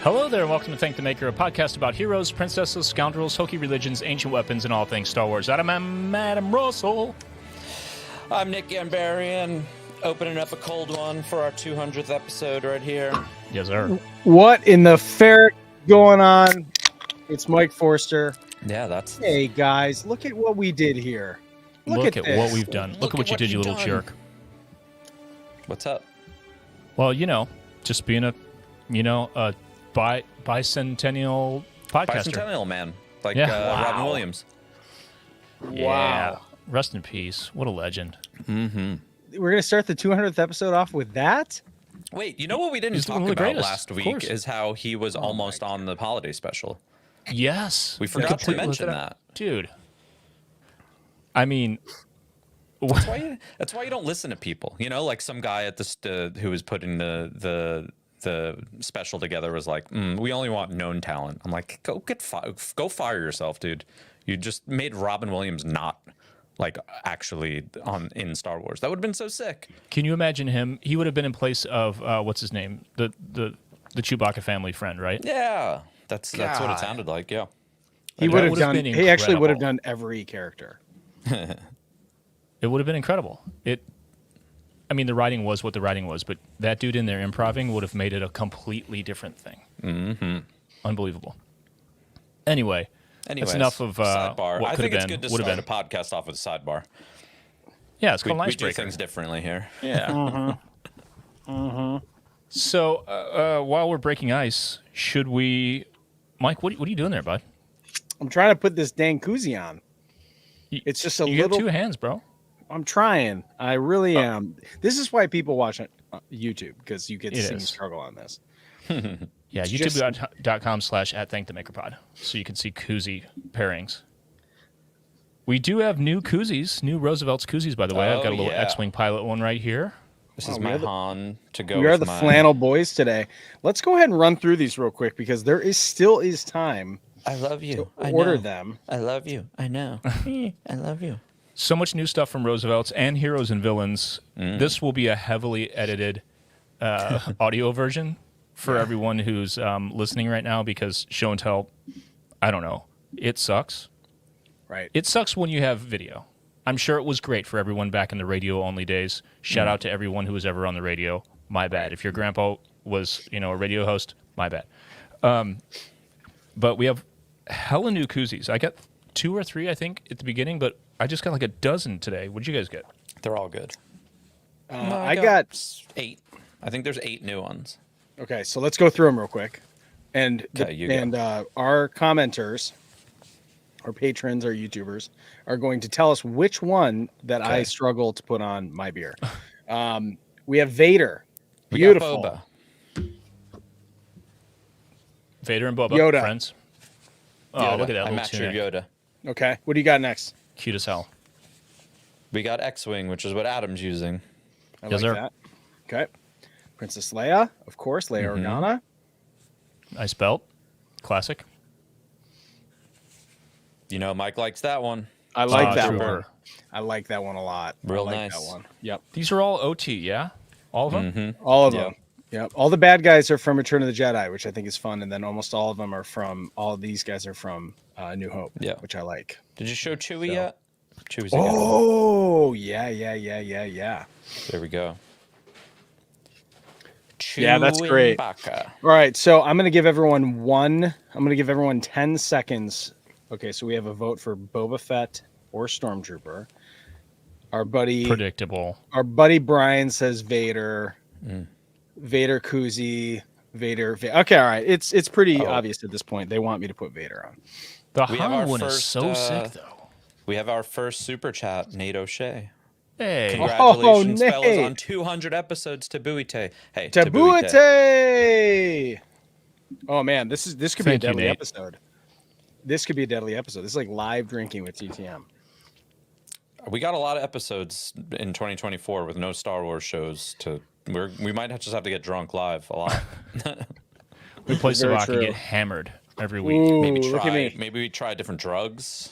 Hello there, and welcome to Thank the Maker, a podcast about heroes, princesses, scoundrels, hokey religions, ancient weapons, and all things Star Wars. I'm Adam Russell. I'm Nick Gambarian, opening up a cold one for our 200th episode right here. Yes, sir. What in the fair going on? It's Mike Forster. Yeah, that's... Hey, guys, look at what we did here. Look at what we've done. Look at what you did, you little jerk. What's up? Well, just being a bicentennial podcaster. Bicentennial man, like Wow. Robin Williams. Yeah. Rest in peace. What a legend. Mm-hmm. We're going to start the 200th episode off with that? Wait, you know what we didn't He's talk one of the about greatest, last of week course. is how he was almost on the holiday special. Yes. We forgot to mention that. Dude. I mean... That's why you don't listen to people. Like some guy at the who was putting the special together was like, we only want known talent. I'm like, go fire yourself, dude. You just made Robin Williams not like actually in Star Wars. That would have been so sick. Can you imagine him? He would have been in place of what's his name? The Chewbacca family friend, right? Yeah, that's what it sounded like. Yeah, He would have done. been He actually would have incredible. done every character. It would have been incredible. The writing was what the writing was, but that dude in there improving would have made it a completely different thing. Mm-hmm. Unbelievable. Anyways, that's enough of sidebar. what I could think have it's been. good to Would start have a been. podcast off with a sidebar. Yeah, it's called We do Icebreaker. things differently here. Yeah. So while we're breaking ice, should we, Mike? What are you doing there, bud? I'm trying to put this dang koozie on. It's just a You little. got 2 hands, bro. I'm trying. I really am. This is why people watch YouTube, because you get to It see me is. struggle on this. Yeah, It's just- youtube.com/@thankthemakerpod, so you can see koozie pairings. We do have new koozies, new Roosevelt's koozies, by the way. I've got a little yeah. X-Wing pilot one right here. This is we my are the- Han to go. We are with the my... flannel boys today. Let's go ahead and run through these real quick, because there still is time I love you. to I order know. them. I love you. I know. I love you. So much new stuff from Roosevelt's and Heroes and Villains. This will be a heavily edited audio version for everyone who's listening right now, because show and tell, I don't know, it sucks. Right. It sucks when you have video. I'm sure it was great for everyone back in the radio-only days. Shout out to everyone who was ever on the radio. My bad. If your grandpa was, a radio host, my bad. But we have hella new koozies. I got 2 or 3, I think, at the beginning, but I just got like a dozen today. What'd you guys get? They're all good. I got 8. I think there's 8 new ones. Okay, so let's go through them real quick. And Okay, you go. Our commenters, our patrons, our YouTubers are going to tell us which one that I Okay. struggle to put on my beer. We have Vader. We Beautiful. got Boba. Vader and Boba, Yoda. friends. Oh, Yoda. look at that I little matched your tunic. Yoda. Okay, what do you got next? Cute as hell. We got X-Wing, which is what Adam's using. I Yes, like sir. that. Okay. Princess Leia, of course, Leia Organa. Nice belt. Classic. Mike likes that one. I like that Trooper. one. I like that one a lot. Real I like nice. that one. Yep. These are all OT, yeah? All of them? All of Yeah. them. Yep. All the bad guys are from Return of the Jedi, which I think is fun, and then almost all of them are from. All of these guys are from New Hope, Yeah. which I like. Did you show Chewie So- yet? Chewie's a good one. Oh yeah. There we go. Yeah, that's great. Chewbacca. All right, so I'm gonna give everyone 10 seconds. Okay, so we have a vote for Boba Fett or Stormtrooper. Our buddy Brian says Vader. Vader koozie. Vader. Okay, all right. It's pretty obvious at this point. They want me to put Vader on. The We have our Han one is first, so sick, though. We have our first super chat, Nate O'Shea. Hey. Congratulations, Nate. fellas, on 200 episodes to Buite. Hey, Tabuite! Oh man, this could be a Thank you, deadly Nate. episode. This could be a deadly episode. This is like live drinking with TTM. We got a lot of episodes in 2024 with no Star Wars shows. We might just have to get drunk live a lot. We play Very Savak and true. get hammered every week. Ooh, Maybe look at me. we try different drugs.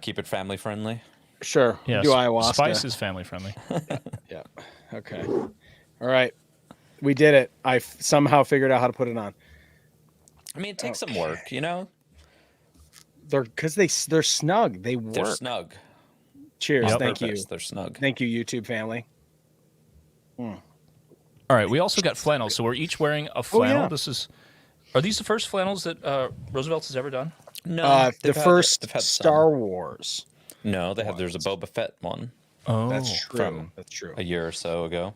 Keep it family friendly. Sure. Yeah, Do ayahuasca. Spice is family friendly. Yeah. Okay. All right. We did it. I somehow figured out how to put it on. I mean, it takes some work, you know. They're snug. They work. They're snug. Cheers. Thank you. They're snug. Thank you, YouTube family. All right. We also got flannels, so we're each wearing a flannel. Are these the first flannels that Roosevelt's has ever done? No, the first Star Wars. No, there's a Boba Fett one. Oh, that's true. That's true. A year or so ago.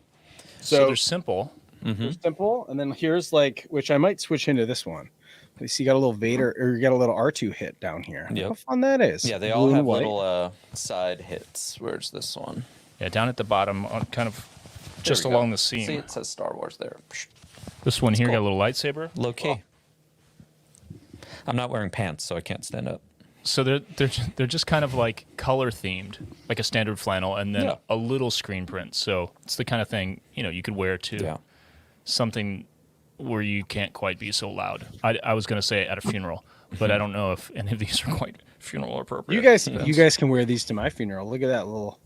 So they're simple. They're simple, and then here's which I might switch into this one. You see, you got a little Vader, or you got a little R2 hit down here. Yep. How fun that is. Yeah, they all have little side hits. Where's this one? Yeah, down at the bottom, kind of just along the seam. See, it says Star Wars there. This one here got a little lightsaber. Low key. I'm not wearing pants, so I can't stand up. So they're just kind of like color themed, like a standard flannel, and then a little screen print. So it's the kind of thing you could wear to something where you can't quite be so loud. I was going to say at a funeral, but I don't know if any of these are quite funeral appropriate. You guys can wear these to my funeral. Look at that little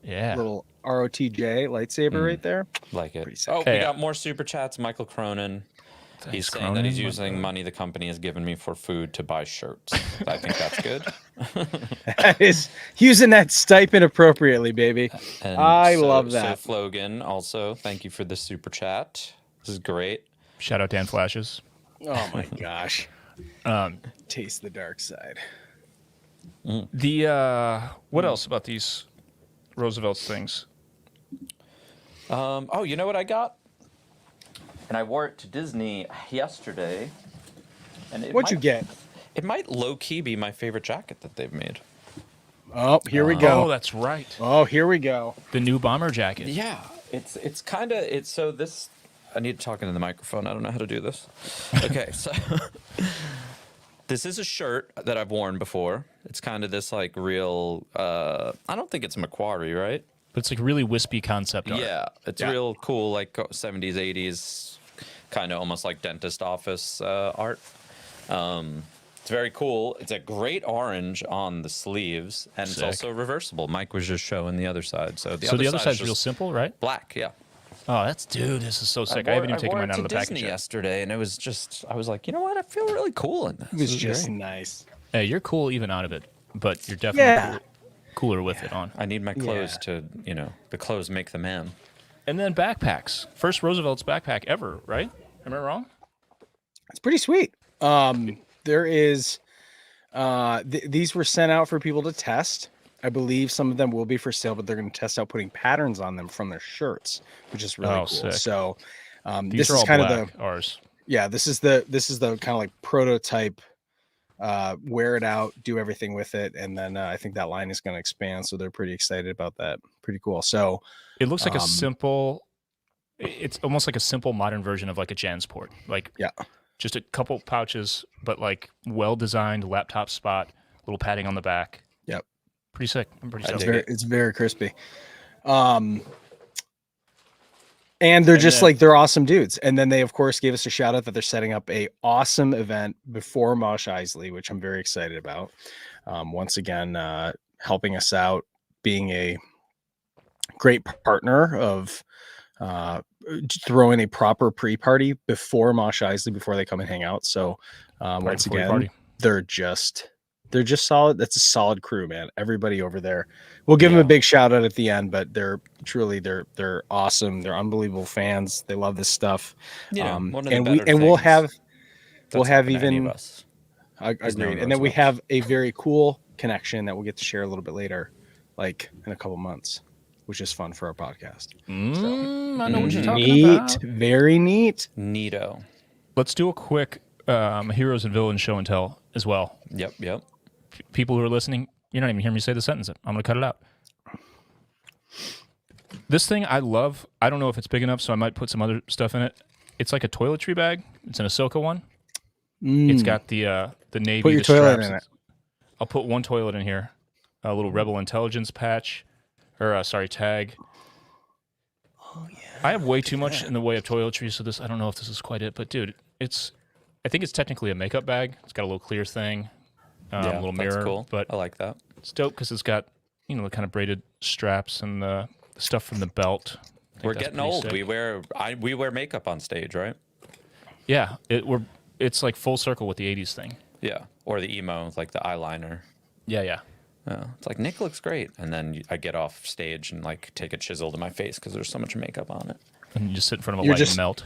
ROTJ lightsaber right there. Like it. Oh, we got more super chats. Michael Cronin. He's saying that he's using money the company has given me for food to buy shirts. I think that's good. That is using that stipend appropriately, baby. And I love that. Sif Logan also, thank you for the super chat. This is great. Shout out Dan Flashes. Oh my gosh. Taste the dark side. What else about these Roosevelt's things? Oh, you know what I got? And I wore it to Disney yesterday. And What'd you get? It might low-key be my favorite jacket that they've made. Oh, here we go. Oh, that's right. Oh, here we go. The new bomber jacket. Yeah, it's kind of so this. I need to talk into the microphone. I don't know how to do this. Okay, so this is a shirt that I've worn before. It's kind of this like real. I don't think it's Macquarie, right? But it's like really wispy concept art. Yeah, it's real cool, like 70s, 80s, kind of almost like dentist office art. It's very cool. It's a great orange on the sleeves, and it's also reversible. Mike was just showing the other side. So the other side's real simple, right? Black, yeah. Oh, this is so sick. I haven't even taken mine out of the package yet. Yesterday, and it was just, I was like, you know what? I feel really cool in this. It was just nice. Hey, you're cool even out of it, but you're definitely cooler with it on. I need my clothes to, the clothes make the man. And then backpacks. First Roosevelt's backpack ever, right? Am I wrong? It's pretty sweet. There is, these were sent out for people to test. I believe some of them will be for sale, but they're going to test out putting patterns on them from their shirts, which is really cool. Sick. So, this is kind of ours. Yeah, this is the kind of like prototype. Wear it out, do everything with it, and then I think that line is going to expand. So they're pretty excited about that. Pretty cool. So it looks like it's almost like a simple modern version of like a Jansport. Like just a couple pouches, but like well designed laptop spot, little padding on the back. Yep. Pretty sick. I'm pretty stoked. It's very crispy. And they're they're awesome dudes. And then they, of course, gave us a shout out that they're setting up a awesome event before Mosh Eisley, which I'm very excited about. Once again, helping us out, being a great partner of throwing a proper pre-party before Mosh Eisley, before they come and hang out. So once again, they're just solid. That's a solid crew, man. Everybody over there. We'll give them a big shout out at the end, but they're awesome. They're unbelievable fans. They love this stuff. We'll have even agreed. And then we have a very cool connection that we'll get to share a little bit later, like in a couple months, which is fun for our podcast. I know what you're talking about. Very neat. Neato. Let's do a quick heroes and villains show and tell as well. Yep. People who are listening, you're not even hearing me say the sentence. I'm going to cut it out. This thing I love. I don't know if it's big enough, so I might put some other stuff in it. It's like a toiletry bag. It's an Ahsoka one. It's got the navy. Put your toilet in it. I'll put one toilet in here. A little Rebel Intelligence patch, or tag. Oh yeah. I have way too much in the way of toiletry, so I don't know if this is quite it. But dude, I think it's technically a makeup bag. It's got a little clear thing. A little mirror. That's cool. But I like that. It's dope because it's got the kind of braided straps and the stuff from the belt We're getting old. Sick. We wear makeup on stage, right? Yeah, it's like full circle with the 80s thing. Yeah, or the emo, like the eyeliner. Yeah. It's like, Nick looks great. And then I get off stage and like take a chisel to my face because there's so much makeup on it. And you just sit in front of a light and melt.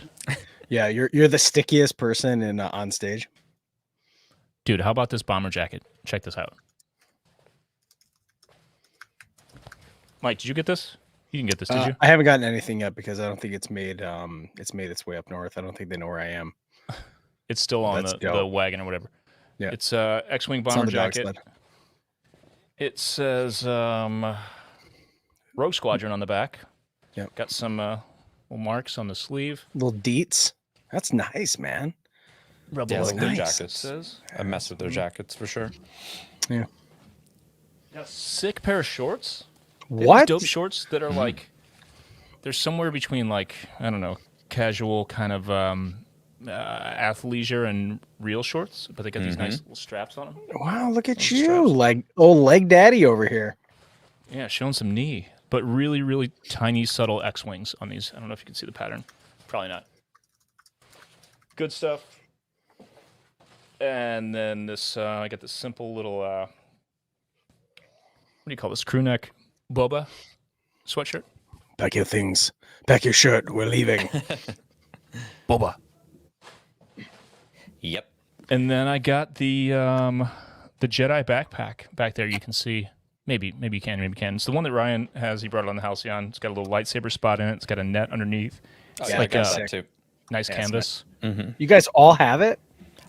Yeah, you're the stickiest person on stage. Dude, how about this bomber jacket? Check this out. Mike, did you get this? You didn't get this, did you? I haven't gotten anything yet because I don't think it's made its way up north. I don't think they know where I am. It's still on the wagon or whatever. Yeah. It's X-Wing bomber jacket. It says Rogue Squadron on the back. Yep. Got some little marks on the sleeve. Little deets. That's nice, man. Yeah, like their jackets. I mess with their jackets for sure. Yeah. Got a sick pair of shorts. What? Dope shorts that are like, they're somewhere between like, I don't know, casual kind of athleisure and real shorts, but they got these nice little straps on them. Wow, look at you, like old leg daddy over here. Yeah, showing some knee, but really, really tiny, subtle X-wings on these. I don't know if you can see the pattern. Probably not. Good stuff. And then this, I got this simple little, what do you call this? Crew neck Boba sweatshirt. Pack your things. Pack your shirt. We're leaving. Boba. Yep. And then I got the Jedi backpack back there. You can see. Maybe you can, maybe you can. It's the one that Ryan has. He brought it on the Halcyon. It's got a little lightsaber spot in it. It's got a net underneath. It's like that too. Nice canvas. You guys all have it?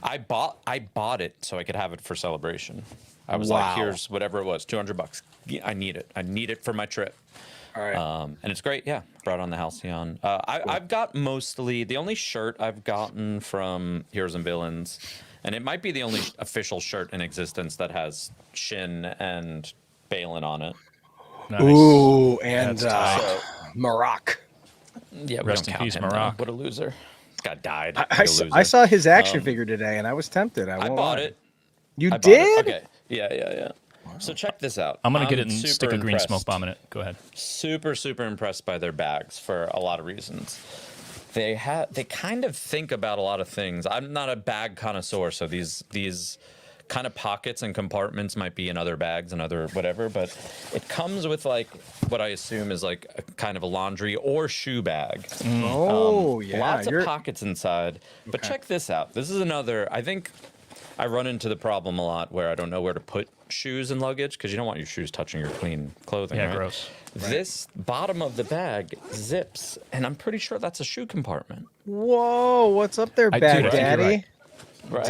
I bought it so I could have it for celebration. I was like, here's whatever it was, $200. I need it. I need it for my trip. All right. And it's great. Yeah. Brought on the Halcyon. I've got mostly the only shirt I've gotten from Heroes and Villains, and it might be the only official shirt in existence that has Shin and Balin on it. Nice. Ooh, and Marak. Yeah, we rest don't in count peace, him, Marak. What a loser. This guy died. I saw his action figure today, and I was tempted. I bought it. You did? Okay. Yeah. Wow. So check this out. I'm gonna get it and stick a green smoke bomb in it. Go ahead. Super impressed by their bags for a lot of reasons. They kind of think about a lot of things. I'm not a bag connoisseur, so these kind of pockets and compartments might be in other bags and other whatever, but it comes with like what I assume is like a kind of a laundry or shoe bag. Oh, yeah. Lots of pockets inside. But check this out. This is another, I think I run into the problem a lot where I don't know where to put shoes and luggage because you don't want your shoes touching your clean clothing. Yeah, right? gross. This bottom of the bag zips, and I'm pretty sure that's a shoe compartment. Whoa, what's up there, Bag Daddy? Right.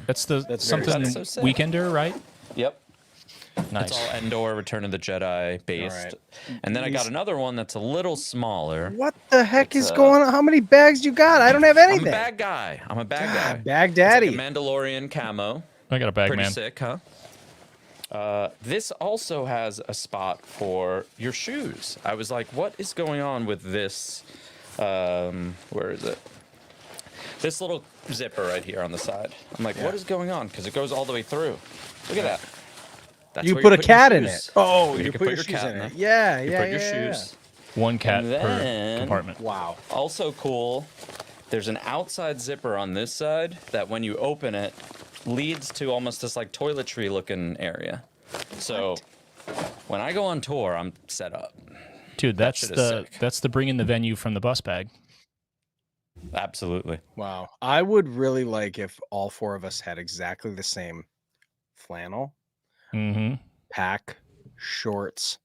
That's something so Weekender, right? Yep. Nice. It's all Andor, Return of the Jedi based. Right. And then I got another one that's a little smaller. What the heck is going on? How many bags you got? I don't have anything. I'm a bag guy. Bag Daddy. It's like a Mandalorian camo. I got a bag, Pretty man. sick, huh? This also has a spot for your shoes. I was like, what is going on with this? Where is it? This little zipper right here on the side. I'm like, what is going on? Because it goes all the way through. Look at that. That's you where put a put cat your in shoes. it. Oh, you you can put your shoes cat in it. it. Yeah, You yeah, put your yeah. shoes. One cat per then- compartment. Wow. Also cool, there's an outside zipper on this side that when you open it, leads to almost this like toiletry looking area. So when I go on tour, I'm set up. Dude, that's shit is sick. the bring in the venue from the bus bag. Absolutely. Wow. I would really like if all four of us had exactly the same flannel, pack, shorts,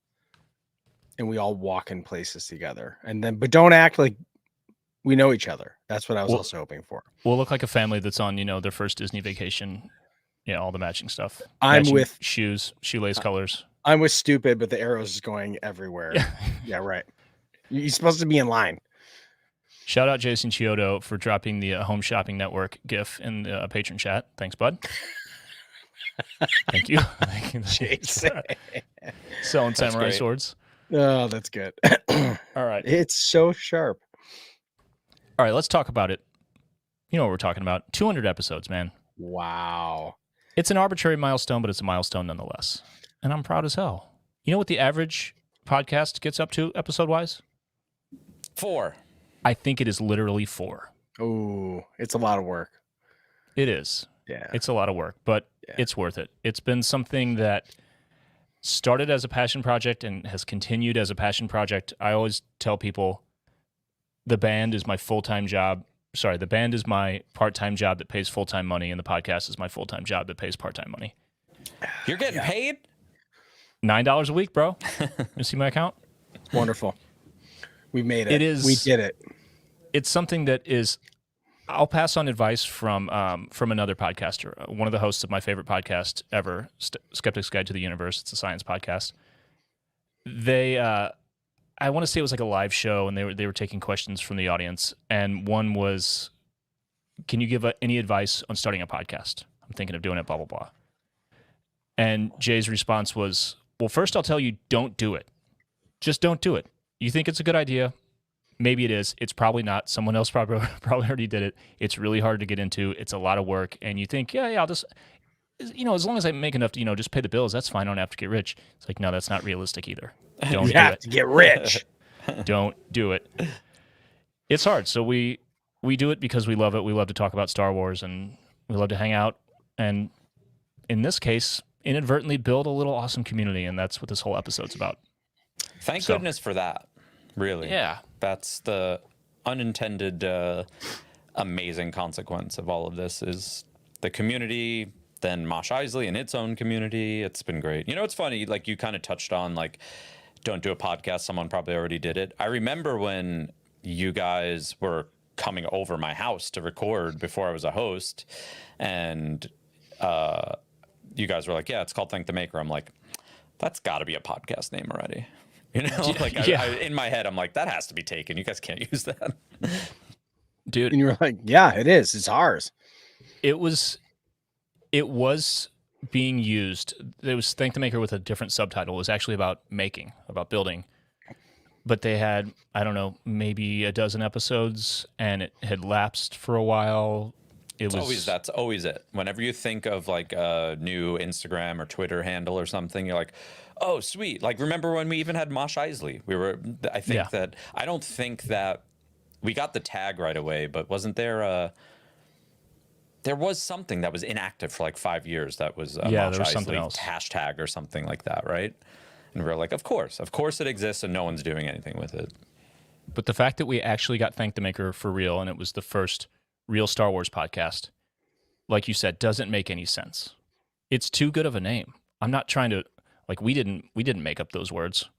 and we all walk in places together. And then, but don't act like we know each other. That's what I was also hoping for. We'll look like a family that's on, their first Disney vacation. Yeah, all the matching stuff. I'm matching with shoes, shoelace colors. I'm with stupid, but the arrows is going everywhere. Yeah, right. You're supposed to be in line. Shout out Jason Chiodo for dropping the Home Shopping Network GIF in the patron chat. Thanks, bud. Thank you. Jason. Selling samurai swords. Oh, that's good. All right. It's so sharp. All right, let's talk about it. You know what we're talking about. 200 episodes, man. Wow. It's an arbitrary milestone, but it's a milestone nonetheless. And I'm proud as hell. You know what the average podcast gets up to episode-wise? 4. I think it is literally 4. Oh, it's a lot of work. It is. Yeah. It's a lot of work, but it's worth it. It's been something that started as a passion project and has continued as a passion project. I always tell people the band is my full-time job. Sorry, the band is my part-time job that pays full-time money, and the podcast is my full-time job that pays part-time money. You're getting paid? $9 a week, bro. You see my account? Wonderful. We made it. It is. We did it. It's something that is. I'll pass on advice from another podcaster, one of the hosts of my favorite podcast ever, Skeptic's Guide to the Universe. It's a science podcast. They, I want to say it was like a live show, and they were taking questions from the audience, and one was, "Can you give any advice on starting a podcast? I'm thinking of doing it, blah blah blah." And Jay's response was, "Well, first I'll tell you, don't do it. Just don't do it. You think it's a good idea? Maybe it is. It's probably not. Someone else probably already did it. It's really hard to get into. It's a lot of work. And you think, yeah, I'll just, as long as I make enough to, just pay the bills, that's fine. I don't have to get rich." It's like, no, that's not realistic either. Don't You do have it. to get rich. Don't do it. It's hard. So we do it because we love it. We love to talk about Star Wars, and we love to hang out. And in this case, inadvertently build a little awesome community. And that's what this whole episode's about. Thank goodness for that. Really. Yeah. That's the unintended amazing consequence of all of this is the community, then Mosh Eisley and its own community. It's been great. It's funny, like you kind of touched on, like, don't do a podcast. Someone probably already did it. I remember when you guys were coming over my house to record before I was a host, and you guys were like, yeah, it's called Thank the Maker. I'm like, that's got to be a podcast name already. In my head, I'm like, that has to be taken. You guys can't use that. Dude. And you were like, yeah, it is. It's ours. It was being used. It was Thank the Maker with a different subtitle. It was actually about building. But they had, I don't know, maybe a dozen episodes, and it had lapsed for a while. That's always it. Whenever you think of like a new Instagram or Twitter handle or something, you're like, oh, sweet. Like, remember when we even had Mosh Eisley? I don't think that we got the tag right away, but wasn't there there was something that was inactive for like 5 years that was Mosh there was Eisley something else. hashtag or something like that, right? And we were like, of course it exists, and no one's doing anything with it. But the fact that we actually got Thank the Maker for real, and it was the first real Star Wars podcast, like you said, doesn't make any sense. It's too good of a name. I'm not trying to, like, we didn't make up those words.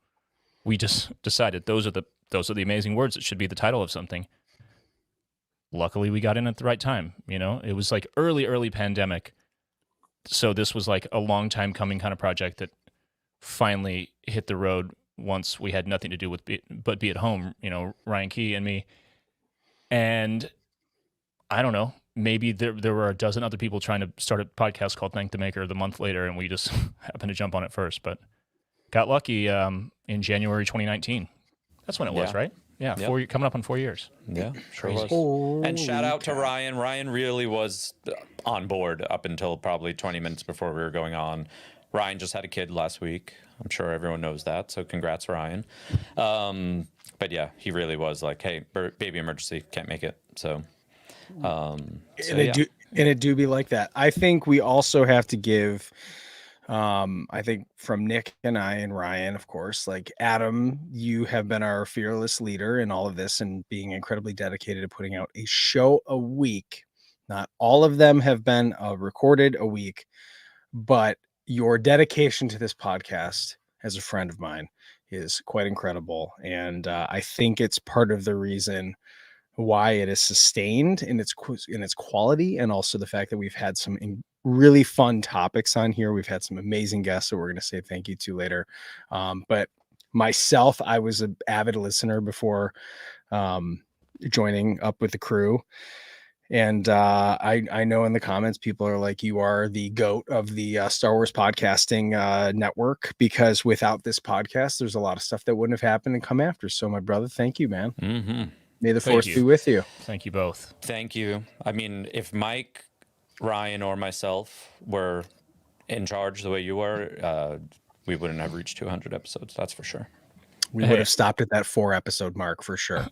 We just decided those are the amazing words that should be the title of something. Luckily, we got in at the right time. It was like early pandemic. So this was like a long time coming kind of project that finally hit the road once we had nothing to do with but be at home, Ryan Key and me. And I don't know, maybe there were a dozen other people trying to start a podcast called Thank the Maker the month later, and we just happened to jump on it first. But got lucky in January 2019. That's when it was, right? Yeah, coming up on 4 years. Yeah, sure was. And shout out to Ryan. Ryan really was on board up until probably 20 minutes before we were going on. Ryan just had a kid last week. I'm sure everyone knows that, so congrats, Ryan. But yeah, he really was like, hey, baby emergency, can't make it. So, it do be like that. I think we also have to give, I think from Nick and I and Ryan, of course, like Adam, you have been our fearless leader in all of this and being incredibly dedicated to putting out a show a week. Not all of them have been recorded a week, but your dedication to this podcast as a friend of mine is quite incredible. And I think it's part of the reason why it is sustained in its quality, and also the fact that we've had some really fun topics on here. We've had some amazing guests that we're going to say thank you to later. But myself, I was an avid listener before joining up with the crew. And I know in the comments, people are like, you are the GOAT of the Star Wars podcasting network, because without this podcast, there's a lot of stuff that wouldn't have happened and come after. So my brother, thank you, man. Mm-hmm. May the force be with you. Thank you both. Thank you. I mean, if Mike, Ryan, or myself were in charge the way you were, we wouldn't have reached 200 episodes. That's for sure. We would have stopped at that 4-episode mark for sure.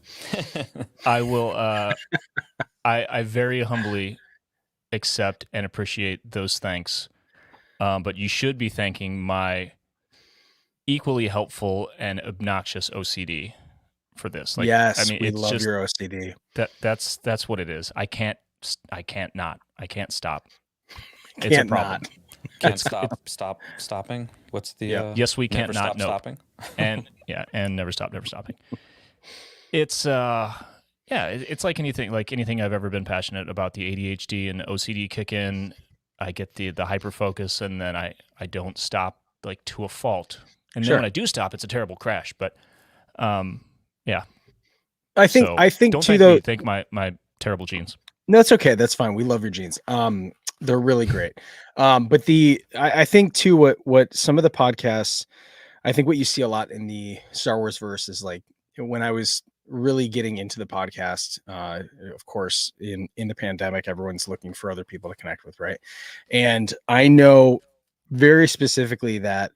I will. I very humbly accept and appreciate those thanks. But you should be thanking my equally helpful and obnoxious OCD for this. Like, yes, I mean, we it's love just your OCD. That's what it is. I can't stop. It's Can't a problem. not. Can't stopping. What's the yes, we can't never not stop nope. stopping. And never stopping. It's it's like anything I've ever been passionate about. The ADHD and OCD kick in. I get the hyper focus, and then I don't stop like to a fault. And then when I do stop, it's a terrible crash. But yeah. I think don't too, thank though. me. Thank my terrible genes. No, it's okay. That's fine. We love your genes. They're really great. But I think too, what some of the podcasts, I think what you see a lot in the Star Wars verse is like when I was really getting into the podcast, of course, in the pandemic, everyone's looking for other people to connect with, right? And I know very specifically that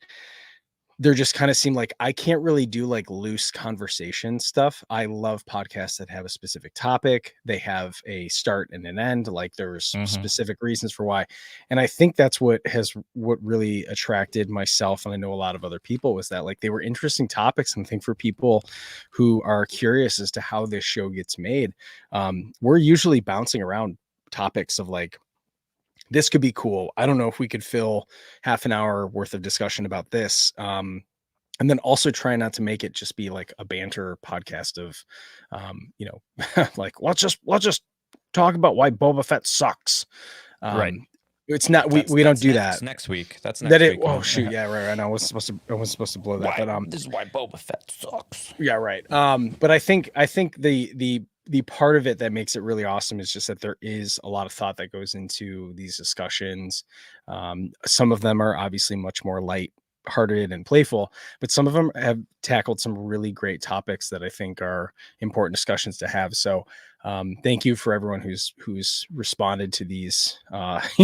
there just kind of seem like I can't really do like loose conversation stuff. I love podcasts that have a specific topic. They have a start and an end. Like there's specific reasons for why. And I think that's what really attracted myself. And I know a lot of other people was that like they were interesting topics. And I think for people who are curious as to how this show gets made, we're usually bouncing around topics of like, this could be cool. I don't know if we could fill half an hour worth of discussion about this. And then also try not to make it just be like a banter podcast of, like, let's just talk about why Boba Fett sucks. Right. It's not, we don't do that next week. That's next week. Oh shoot. Yeah. Right. I wasn't supposed to blow that, but this is why Boba Fett sucks. Yeah. Right. But I think the part of it that makes it really awesome is just that there is a lot of thought that goes into these discussions. Some of them are obviously much more light-hearted and playful, but some of them have tackled some really great topics that I think are important discussions to have. So thank you for everyone who's responded to these.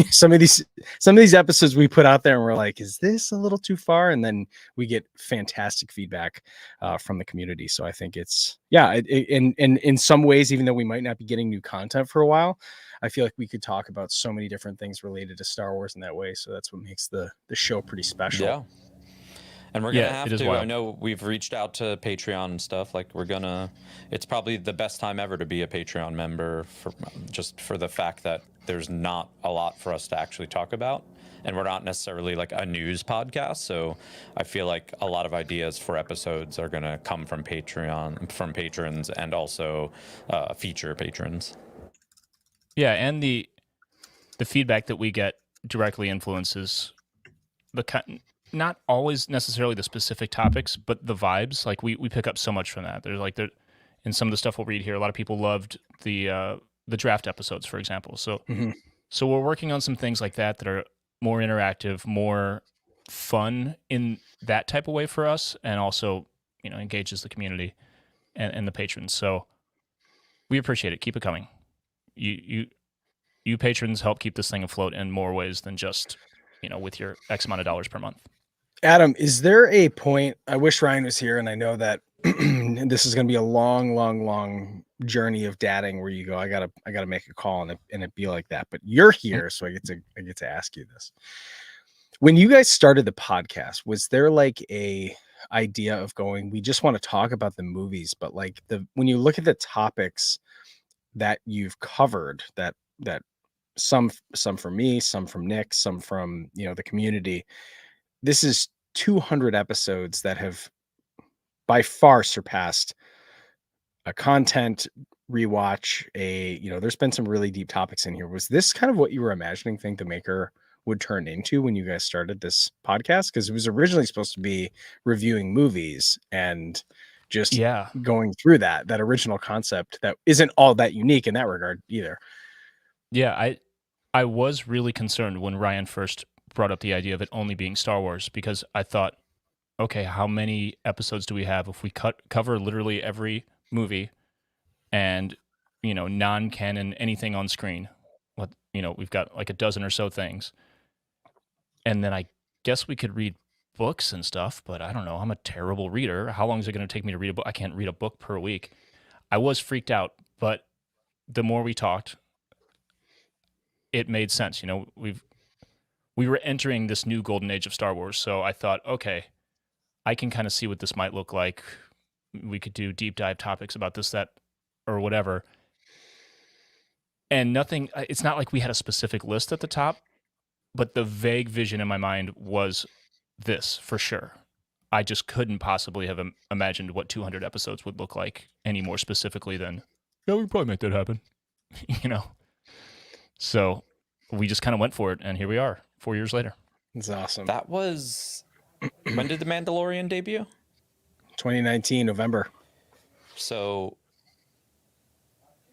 Some of these episodes we put out there and we're like, is this a little too far? And then we get fantastic feedback from the community. So I think it's in some ways, even though we might not be getting new content for a while, I feel like we could talk about so many different things related to Star Wars in that way. So that's what makes the show pretty special. Yeah. And we're going to have to, I know we've reached out to Patreon and stuff. Like it's probably the best time ever to be a Patreon member for the fact that there's not a lot for us to actually talk about. And we're not necessarily like a news podcast. So I feel like a lot of ideas for episodes are going to come from Patreon, from patrons, and also feature patrons. Yeah. And the feedback that we get directly influences not always necessarily the specific topics, but the vibes. Like we pick up so much from that. There's like in some of the stuff we'll read here, a lot of people loved the draft episodes, for example. So so we're working on some things like that are more interactive, more fun in that type of way for us, and also engages the community and the patrons. So we appreciate it. Keep it coming. You patrons help keep this thing afloat in more ways than just with your X amount of dollars per month. Adam, is there a point? I wish Ryan was here, and I know that this is going to be a long journey of dadding where you go, I gotta make a call and it be like that. But you're here, so I get to ask you this. When you guys started the podcast, was there like a idea of going, we just want to talk about the movies, but like when you look at the topics that you've covered, that some from me, some from Nick, some from the community, this is 200 episodes that have by far surpassed a content rewatch. There's been some really deep topics in here. Was this kind of what you were imagining Think the Maker would turn into when you guys started this podcast? Because it was originally supposed to be reviewing movies and just going through that original concept that isn't all that unique in that regard either. Yeah, I was really concerned when Ryan first brought up the idea of it only being Star Wars, because I thought, okay, how many episodes do we have if we cover literally every movie and non-canon anything on screen? We've got like a dozen or so things, and then I guess we could read books and stuff, but I don't know. I'm a terrible reader. How long is it going to take me to read a book? I can't read a book per week. I was freaked out, but the more we talked, it made sense. You know, we were entering this new golden age of Star Wars, so I thought, okay, I can kind of see what this might look like. We could do deep dive topics about this, that, or whatever. And nothing, it's not like we had a specific list at the top, but the vague vision in my mind was this for sure. I just couldn't possibly have imagined what 200 episodes would look like any more specifically than, yeah, we could probably make that happen, you know? So we just kind of went for it, and here we are 4 years later. It's awesome. That was, when did The Mandalorian debut? 2019, November. So...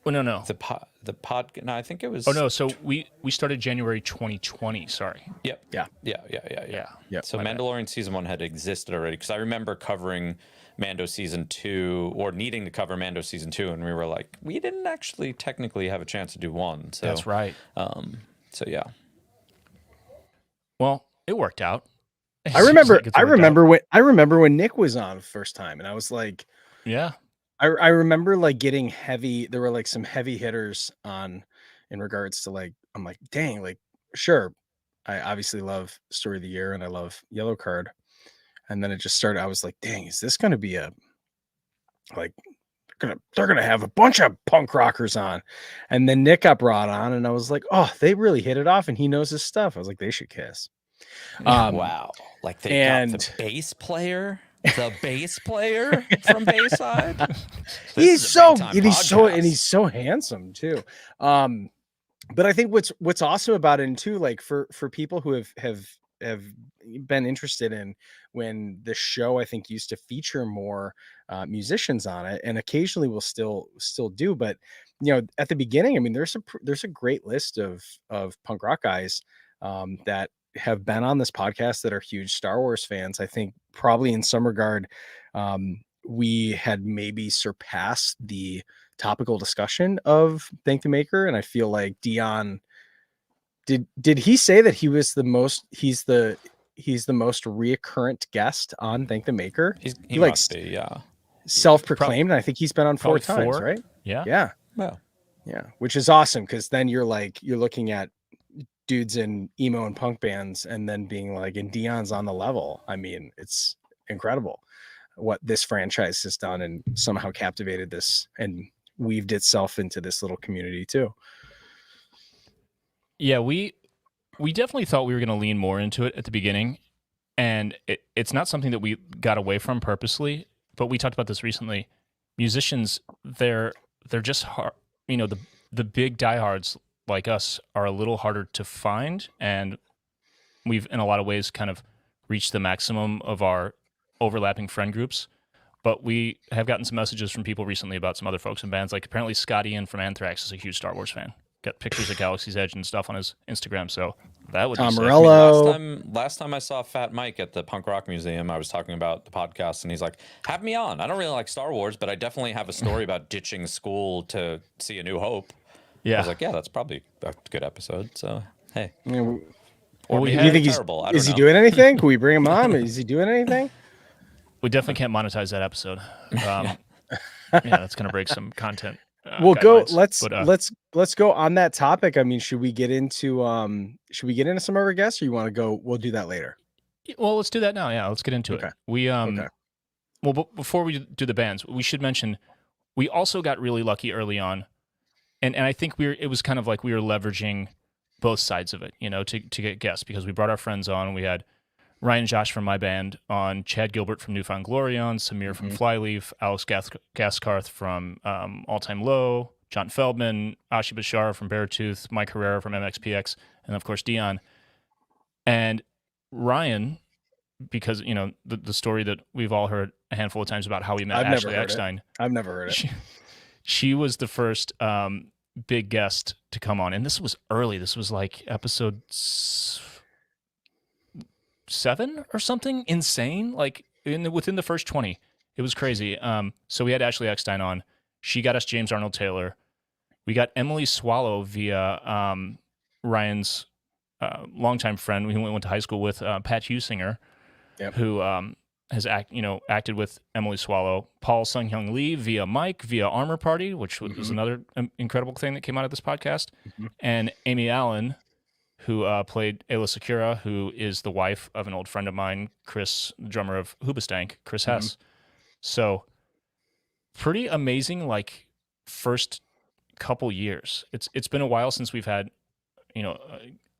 Oh, no. The pod. No, I think it was. Oh no. So we started January 2020. Sorry. Yep. Yeah. Yeah. So Mandalorian season 1 had existed already, because I remember covering Mando season 2, or needing to cover Mando season 2, and we were like, we didn't actually technically have a chance to do 1. So that's right. So yeah. Well, it worked out. I remember when Nick was on the first time, and I was like, yeah. I remember like getting heavy. There were like some heavy hitters on in regards to like, I'm like, dang, like, sure. I obviously love Story of the Year and I love Yellow Card. And then it just started. I was like, dang, is this going to be a, like, they're going to have a bunch of punk rockers on. And then Nick got brought on and I was like, oh, they really hit it off and he knows his stuff. I was like, they should kiss. Wow. Like they got the bass player. The bass player from Bayside. He's so handsome too. But I think what's awesome about it too, like for people who have been interested in when the show, I think, used to feature more musicians on it, and occasionally will still do. But you know, at the beginning, I mean, there's a great list of punk rock guys that have been on this podcast that are huge Star Wars fans. I think probably in some regard, we had maybe surpassed the topical discussion of Thank the Maker. And I feel like Dion, did he say that he's the most reoccurrent guest on Thank the Maker? He must be, yeah. Self-proclaimed. And I think he's been on 4 times, right? Yeah. Yeah. Well, yeah. Which is awesome. Cause then you're looking at dudes in emo and punk bands and then being like, and Dion's on the level. I mean, it's incredible what this franchise has done and somehow captivated this and weaved itself into this little community too. Yeah, we definitely thought we were going to lean more into it at the beginning, and it's not something that we got away from purposely, but we talked about this recently. Musicians, they're just hard, you know, the big diehards like us are a little harder to find, and we've in a lot of ways kind of reached the maximum of our overlapping friend groups. But we have gotten some messages from people recently about some other folks in bands. Like apparently Scott Ian from Anthrax is a huge Star Wars fan. Got pictures of Galaxy's Edge and stuff on his Instagram. So that would Tom be Morello. Last time I saw Fat Mike at the Punk Rock Museum, I was talking about the podcast, and he's like, "Have me on. I don't really like Star Wars, but I definitely have a story about ditching school to see A New Hope." Yeah, I was like, "Yeah, that's probably a good episode." So hey, or maybe you think terrible. Is he doing anything? Can we bring him on? Is he doing anything? We definitely can't monetize that episode. Yeah, that's gonna break some content. We'll go. Let's go on that topic. I mean, should we get into some of our guests, or you want to go? We'll do that later. Well, let's do that now. Yeah, let's get into it. Well, before we do the bands, we should mention we also got really lucky early on, and I think it was kind of like we were leveraging both sides of it, you know, to get guests, because we brought our friends on. We had Ryan and Josh from my band on, Chad Gilbert from Newfound Glory on, Samir from Flyleaf, Alex Gaskarth from All Time Low, John Feldman, Ashi Bashar from Beartooth, Mike Herrera from MXPX, and of course Dion. And Ryan, because, you know, the story that we've all heard a handful of times about how we met Ashley Eckstein. I've never heard it. She was the first big guest to come on, and this was early. This was like episode 7 or something insane, like within the first 20. It was crazy. So we had Ashley Eckstein on. She got us James Arnold Taylor. We got Emily Swallow via Ryan's longtime friend we went to high school with, Pat Husinger. Yep. who has acted with Emily Swallow, Paul Sung-Hyung Lee via Mike, via Armor Party, which was another incredible thing that came out of this podcast, and Amy Allen, who played Ayla Secura, who is the wife of an old friend of mine, Chris, the drummer of Hoobastank, Chris Hess. So pretty amazing, like, first couple years. It's been a while since we've had,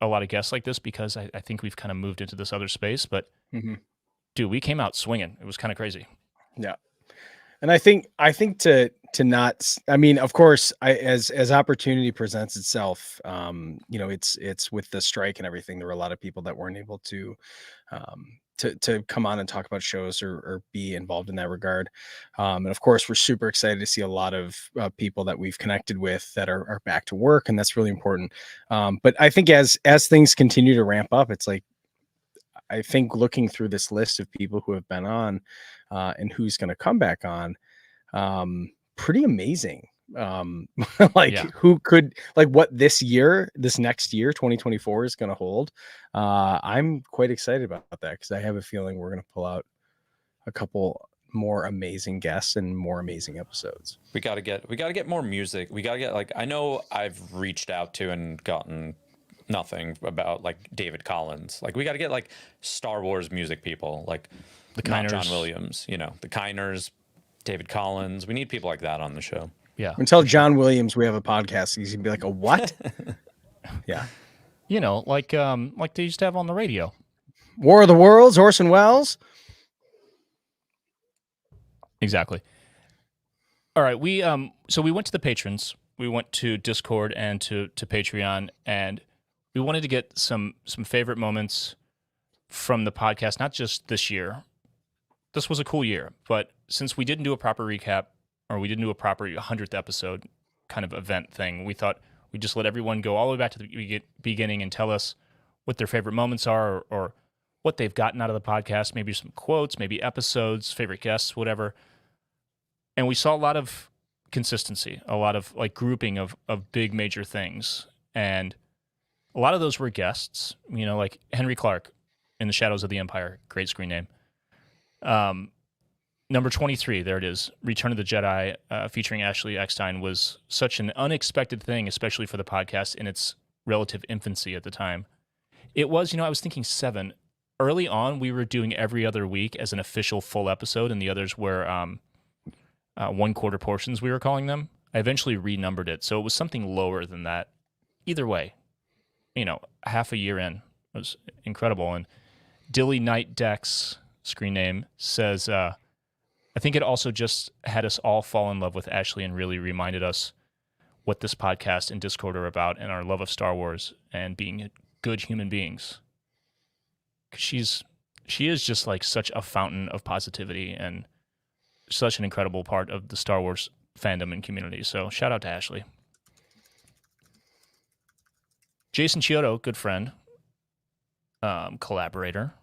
a lot of guests like this, because I think we've kind of moved into this other space. But dude, we came out swinging. It was kind of crazy. Yeah. And I think to not, I mean, of course, as opportunity presents itself, it's with the strike and everything, there were a lot of people that weren't able to come on and talk about shows or be involved in that regard. And of course, we're super excited to see a lot of people that we've connected with that are back to work. And that's really important. But I think as things continue to ramp up, it's like, I think looking through this list of people who have been on and who's going to come back on, pretty amazing. Who could, like, what this next year, 2024 is going to hold. I'm quite excited about that, because I have a feeling we're going to pull out a couple more amazing guests and more amazing episodes. We got to get more music. We got to get, like, I know I've reached out to and gotten nothing about, like, David Collins. Like, we got to get, like, Star Wars music people, like The Kiners. John Williams, the Kiners, David Collins. We need people like that on the show. Yeah. Until John Williams, we have a podcast. He's gonna be like, a what? Yeah. Like they used to have on the radio. War of the Worlds, Orson Welles. Exactly. All right. So we went to the patrons. We went to Discord and to Patreon, and we wanted to get some favorite moments from the podcast, not just this year. This was a cool year, but since we didn't do a proper recap, or we didn't do a proper 100th episode kind of event thing, we thought we'd just let everyone go all the way back to the beginning and tell us what their favorite moments are, or what they've gotten out of the podcast, maybe some quotes, maybe episodes, favorite guests, whatever. And we saw a lot of consistency, a lot of, like, grouping of big major things. And a lot of those were guests, like Henry Clark in The Shadows of the Empire, great screen name. Number 23, there it is. Return of the Jedi, featuring Ashley Eckstein, was such an unexpected thing, especially for the podcast in its relative infancy at the time. It was, I was thinking 7. Early on, we were doing every other week as an official full episode, and the others were 1/4 portions, we were calling them. I eventually renumbered it, so it was something lower than that. Either way, half a year in, it was incredible. And Dilly Knight Dex, screen name, says, I think it also just had us all fall in love with Ashley and really reminded us what this podcast and Discord are about, and our love of Star Wars and being good human beings. 'Cause she is just, like, such a fountain of positivity and such an incredible part of the Star Wars fandom and community. So shout out to Ashley. Jason Chiodo, good friend, collaborator,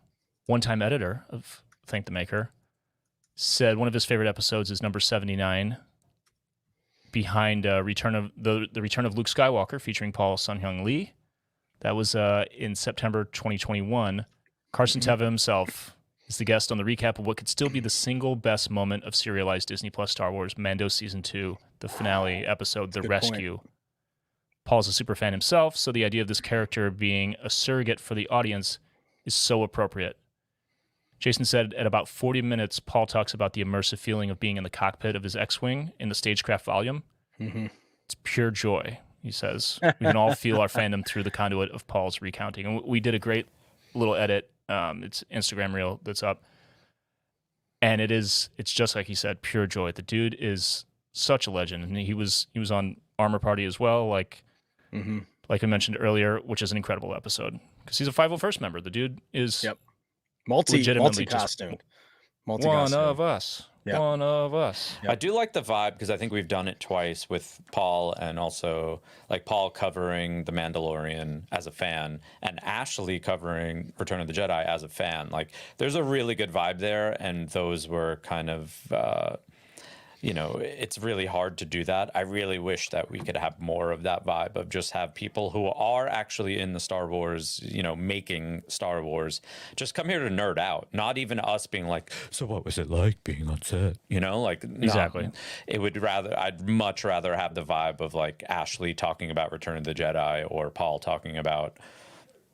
one-time editor of Thank the Maker, said one of his favorite episodes is number 79, behind the return of Luke Skywalker, featuring Paul Sun-Hyung Lee. That was in September 2021. Carson Teva himself is the guest on the recap of what could still be the single best moment of serialized Disney Plus Star Wars, Mando Season 2, the finale episode, The Rescue. Point. Paul's a super fan himself, so the idea of this character being a surrogate for the audience is so appropriate. Jason said at about 40 minutes, Paul talks about the immersive feeling of being in the cockpit of his X-Wing in the Stagecraft volume. It's pure joy, he says. We can all feel our fandom through the conduit of Paul's recounting. And we did a great little edit. It's Instagram reel that's up. And it's just like he said, pure joy. The dude is such a legend. And he was on Armor Party as well, like I mentioned earlier, which is an incredible episode. Because he's a 501st member. The dude is... Yep. Multi-costumed. One of us. Yep. One of us. Yep. I do like the vibe, because I think we've done it twice with Paul, and also, like, Paul covering The Mandalorian as a fan and Ashley covering Return of the Jedi as a fan. Like, there's a really good vibe there, and those were kind of it's really hard to do that. I really wish that we could have more of that vibe of just have people who are actually in the Star Wars, making Star Wars, just come here to nerd out. Not even us being like, so what was it like being on set? Exactly. I'd much rather have the vibe of like Ashley talking about Return of the Jedi or Paul talking about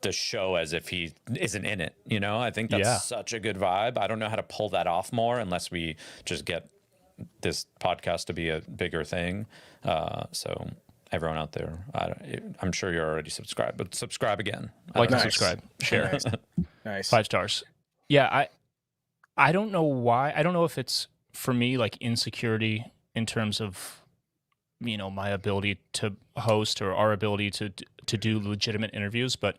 the show as if he isn't in it. I think that's such a good vibe. I don't know how to pull that off more unless we just get this podcast to be a bigger thing. So everyone out there, I'm sure you're already subscribed, but subscribe again. Like and subscribe, share. Nice. 5 stars. Yeah, I don't know why. I don't know if it's for me like insecurity in terms of my ability to host or our ability to do legitimate interviews, but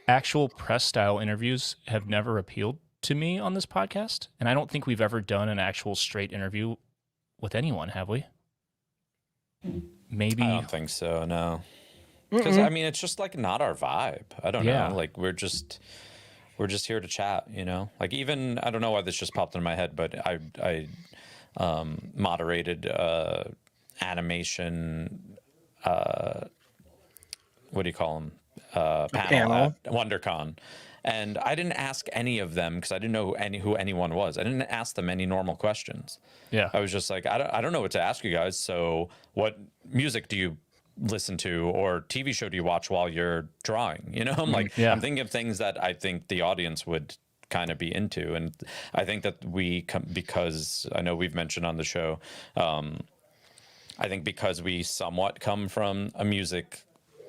actual press style interviews have never appealed to me on this podcast, and I don't think we've ever done an actual straight interview with anyone, have we? Maybe. I don't think so, no. Because it's just like not our vibe. I don't know. Like we're just here to chat, Like even I don't know why this just popped in my head, but I moderated animation. What do you call them? Panel at WonderCon. And I didn't ask any of them because I didn't know who anyone was. I didn't ask them any normal questions. Yeah. I was just like, I don't know what to ask you guys. So what music do you listen to or TV show do you watch while you're drawing? I'm like, I'm thinking of things that I think the audience would kind of be into. And I think that because I know we've mentioned on the show, I think because we somewhat come from a music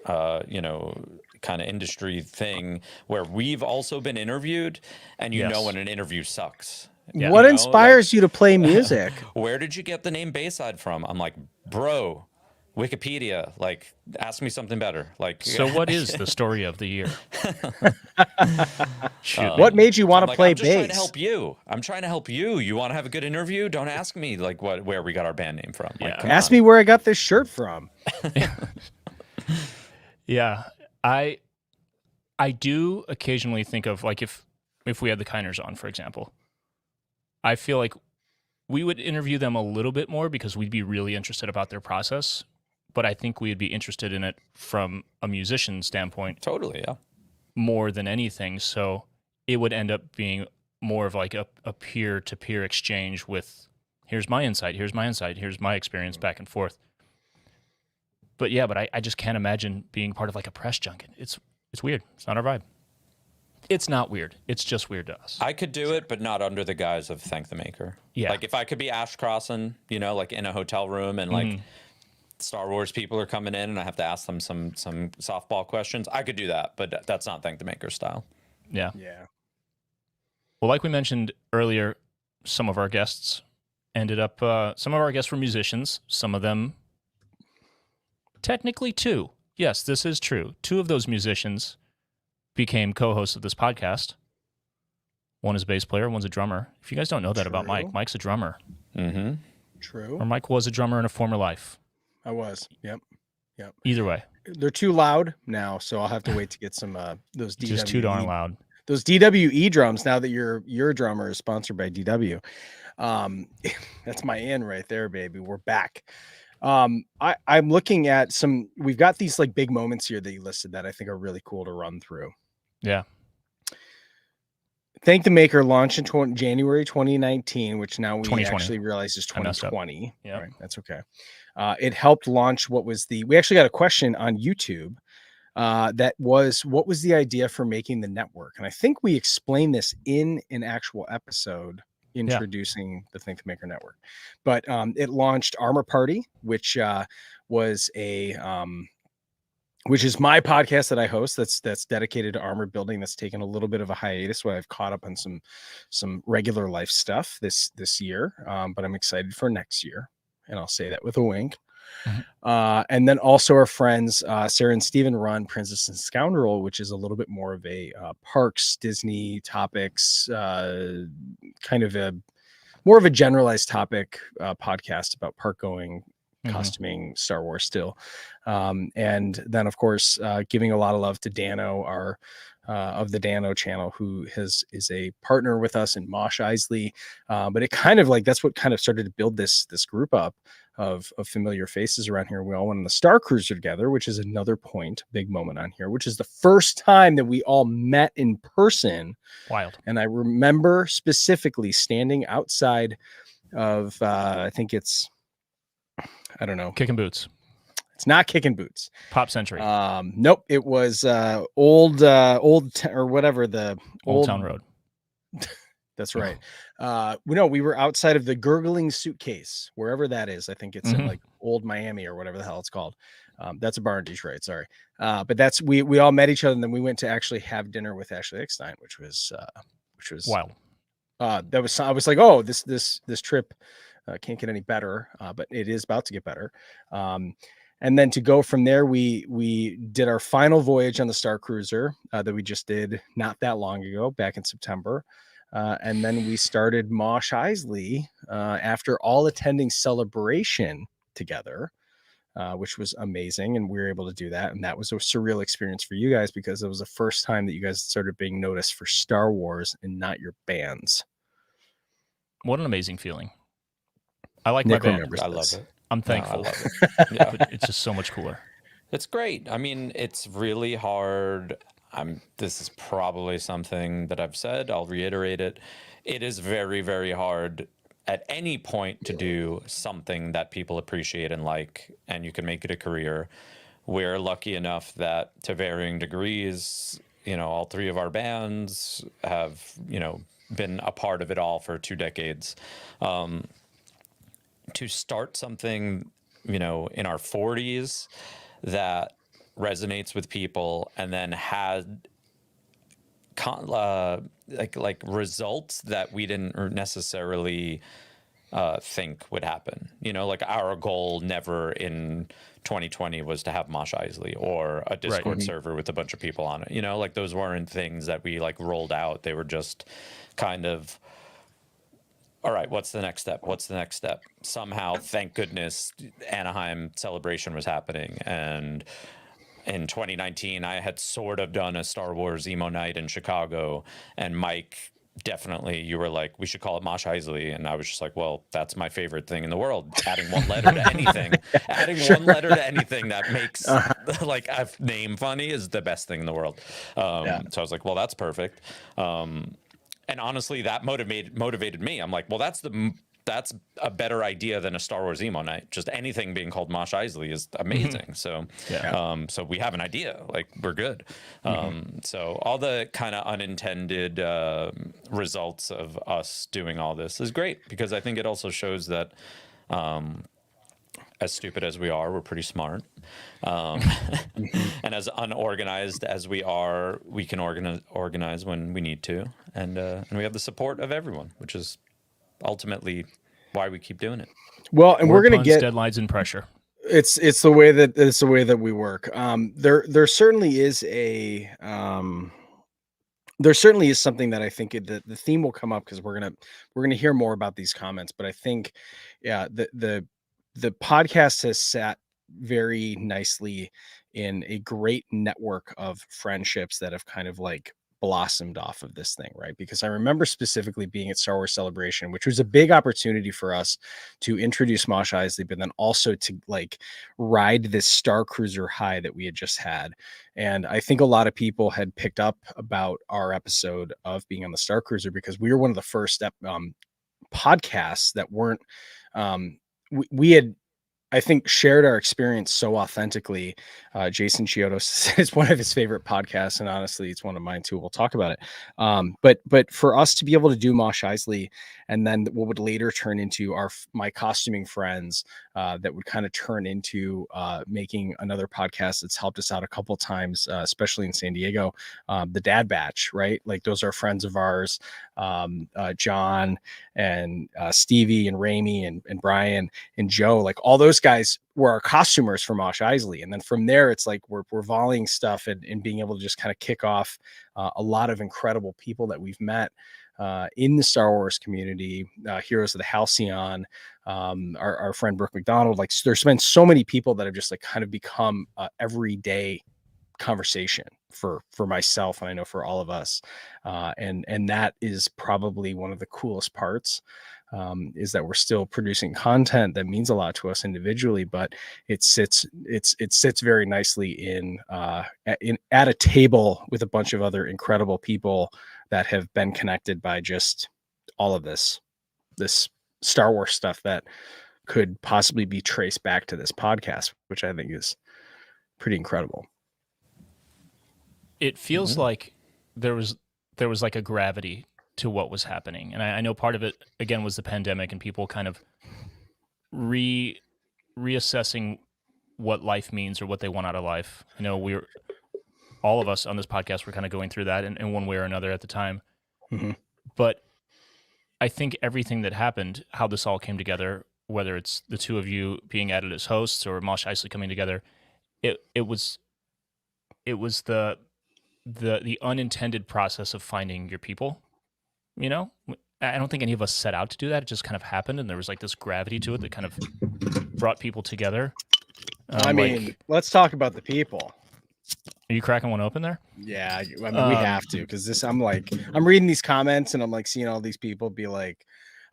kind of industry thing where we've also been interviewed, and when an interview sucks. Yeah. What inspires you to play music? Where did you get the name Bayside from? I'm like, bro, Wikipedia. Like, ask me something better. Like, so what is the story of the year? What made you want to play bass? I'm trying to help you. You want to have a good interview? Don't ask me like where we got our band name from. Like, ask me where I got this shirt from. Yeah, I do occasionally think of like if we had the Kiners on, for example, I feel like we would interview them a little bit more because we'd be really interested about their process, but I think we'd be interested in it from a musician standpoint. Totally, yeah. More than anything, so it would end up being more of like a peer-to-peer exchange with here's my insight, here's my experience back and forth. But yeah, I just can't imagine being part of like a press junket. It's weird. It's not our vibe. It's not weird. It's just weird to us. I could do it, but not under the guise of Thank the Maker. Yeah. Like if I could be Ash Crossan, like in a hotel room and like Star Wars people are coming in and I have to ask them some softball questions, I could do that, but that's not Thank the Maker style. Yeah. Yeah. Well, like we mentioned earlier, some of our guests were musicians. Some of them, technically 2. Yes, this is true. 2 of those musicians became co-hosts of this podcast. One is a bass player, one's a drummer. If you guys don't know that about Mike, Mike's a drummer. Mm-hmm. True. Or Mike was a drummer in a former life. I was. Yep. Either way. They're too loud now, so I'll have to wait to get some those DWE. Just too darn loud. Those DWE drums, now that your drummer is sponsored by DW. That's my in right there, baby. We're back. I'm looking at we've got these like big moments here that you listed that I think are really cool to run through. Yeah. Thank the Maker launched in January 2019, which now we actually realize is 2020. Yeah, right, that's okay. It helped launch we actually got a question on YouTube that was, what was the idea for making the network? And I think we explained this in an actual episode introducing the Think the Maker network, but it launched Armor Party, which was which is my podcast that I host. That's dedicated to armor building. That's taken a little bit of a hiatus where I've caught up on some regular life stuff this year, but I'm excited for next year, and I'll say that with a wink. Mm-hmm. And then also our friends Sarah and Steven run Princess and Scoundrel, which is a little bit more of a parks, Disney topics, kind of more of a generalized topic podcast about park going, costuming Star Wars still. And then of course, giving a lot of love to Dano, our of the Dano channel, who is a partner with us, in Mosh Eisley. But it kind of like, that's what kind of started to build this group up of familiar faces around here. We all went on the Starcruiser together, which is another big moment on here, which is the first time that we all met in person. Wild. And I remember specifically standing outside of I think it's, I don't know, Kicking Boots. It's not Kicking Boots. Pop Century. Nope. It was old or whatever, the Old Town Road. That's right. We were outside of the Gurgling Suitcase, wherever that is. I think it's in like Old Miami or whatever the hell it's called. That's a bar in Detroit. Sorry. But that's, we all met each other, and then we went to actually have dinner with Ashley Eckstein, which was wild. I was like, oh, this trip can't get any better, but it is about to get better. And then to go from there, we did our final voyage on the Starcruiser that we just did not that long ago, back in September. And then we started Mosh Eisley after all attending Celebration together, which was amazing. And we were able to do that. And that was a surreal experience for you guys, because it was the first time that you guys started being noticed for Star Wars and not your bands. What an amazing feeling. I like Nick my band. I love it. I'm thankful. No, I love it. Yeah. But it's just so much cooler. It's great. I mean, it's really hard. This is probably something that I've said. I'll reiterate it. It is very, very hard at any point to do something that people appreciate and like, and you can make it a career. We're lucky enough that, to varying degrees, all three of our bands have, been a part of it all for 2 decades. To start something, in our 40s that resonates with people, and then had like results that we didn't necessarily think would happen. Like our goal never in 2020 was to have Mosh Eisley or a Discord server with a bunch of people on it. Like those weren't things that we like rolled out. They were just kind of, all right, what's the next step? What's the next step? Somehow, thank goodness, Anaheim Celebration was happening. And in 2019, I had sort of done a Star Wars emo night in Chicago. And Mike, definitely, you were like, we should call it Mosh Eisley. And I was just like, well, that's my favorite thing in the world. Adding one letter to anything. Adding one letter to anything that makes like a name funny is the best thing in the world. So I was like, well, that's perfect. And honestly, that motivated me. I'm like, well, that's a better idea than a Star Wars emo night. Just anything being called Mosh Eisley is amazing. So, so we have an idea. Like, we're good. So all the kind of unintended results of us doing all this is great, because I think it also shows that, as stupid as we are, we're pretty smart. And as unorganized as we are, we can organize when we need to. And we have the support of everyone, which is ultimately why we keep doing it. Well, and we're going to get deadlines and pressure. It's the way that we work. There certainly is a there certainly is something that I think the theme will come up, because we're gonna hear more about these comments. But I think, the podcast has sat very nicely in a great network of friendships that have kind of like blossomed off of this thing, right? Because I remember specifically being at Star Wars Celebration, which was a big opportunity for us to introduce Mosh Eisley, but then also to like ride this Starcruiser high that we had just had. And I think a lot of people had picked up about our episode of being on the Starcruiser, because we were one of the first podcasts that weren't we had, I think, shared our experience so authentically. Jason Chiodo says it's one of his favorite podcasts, and honestly, it's one of mine too. We'll talk about it. But for us to be able to do Mosh Eisley, and then what would later turn into my costuming friends, that would kind of turn into making another podcast that's helped us out a couple of times, especially in San Diego, the Dad Batch, right? Like those are friends of ours, John and Stevie and Ramey and Brian and Joe, like all those guys were our costumers for Mosh Eisley. And then from there, it's like we're volleying stuff and being able to just kind of kick off a lot of incredible people that we've met. in the Star Wars community, Heroes of the Halcyon, our friend Brooke McDonald. Like, there's been so many people that have just like kind of become everyday conversation for myself, and I know for all of us, and that is probably one of the coolest parts, is that we're still producing content that means a lot to us individually, but it sits very nicely in at a table with a bunch of other incredible people that have been connected by just all of this Star Wars stuff that could possibly be traced back to this podcast, which I think is pretty incredible. It feels like there was like a gravity to what was happening. And I know part of it, again, was the pandemic and people kind of reassessing what life means or what they want out of life. I know all of us on this podcast were kind of going through that in one way or another at the time. Mm-hmm. But I think everything that happened, how this all came together, whether it's the two of you being added as hosts or Mosh Eisley coming together, it was the unintended process of finding your people. You know, I don't think any of us set out to do that. It just kind of happened, and there was like this gravity to it that kind of brought people together. I mean, let's talk about the people. Are you cracking one open there? Yeah, I mean, we have to, because I'm reading these comments and I'm like seeing all these people be like,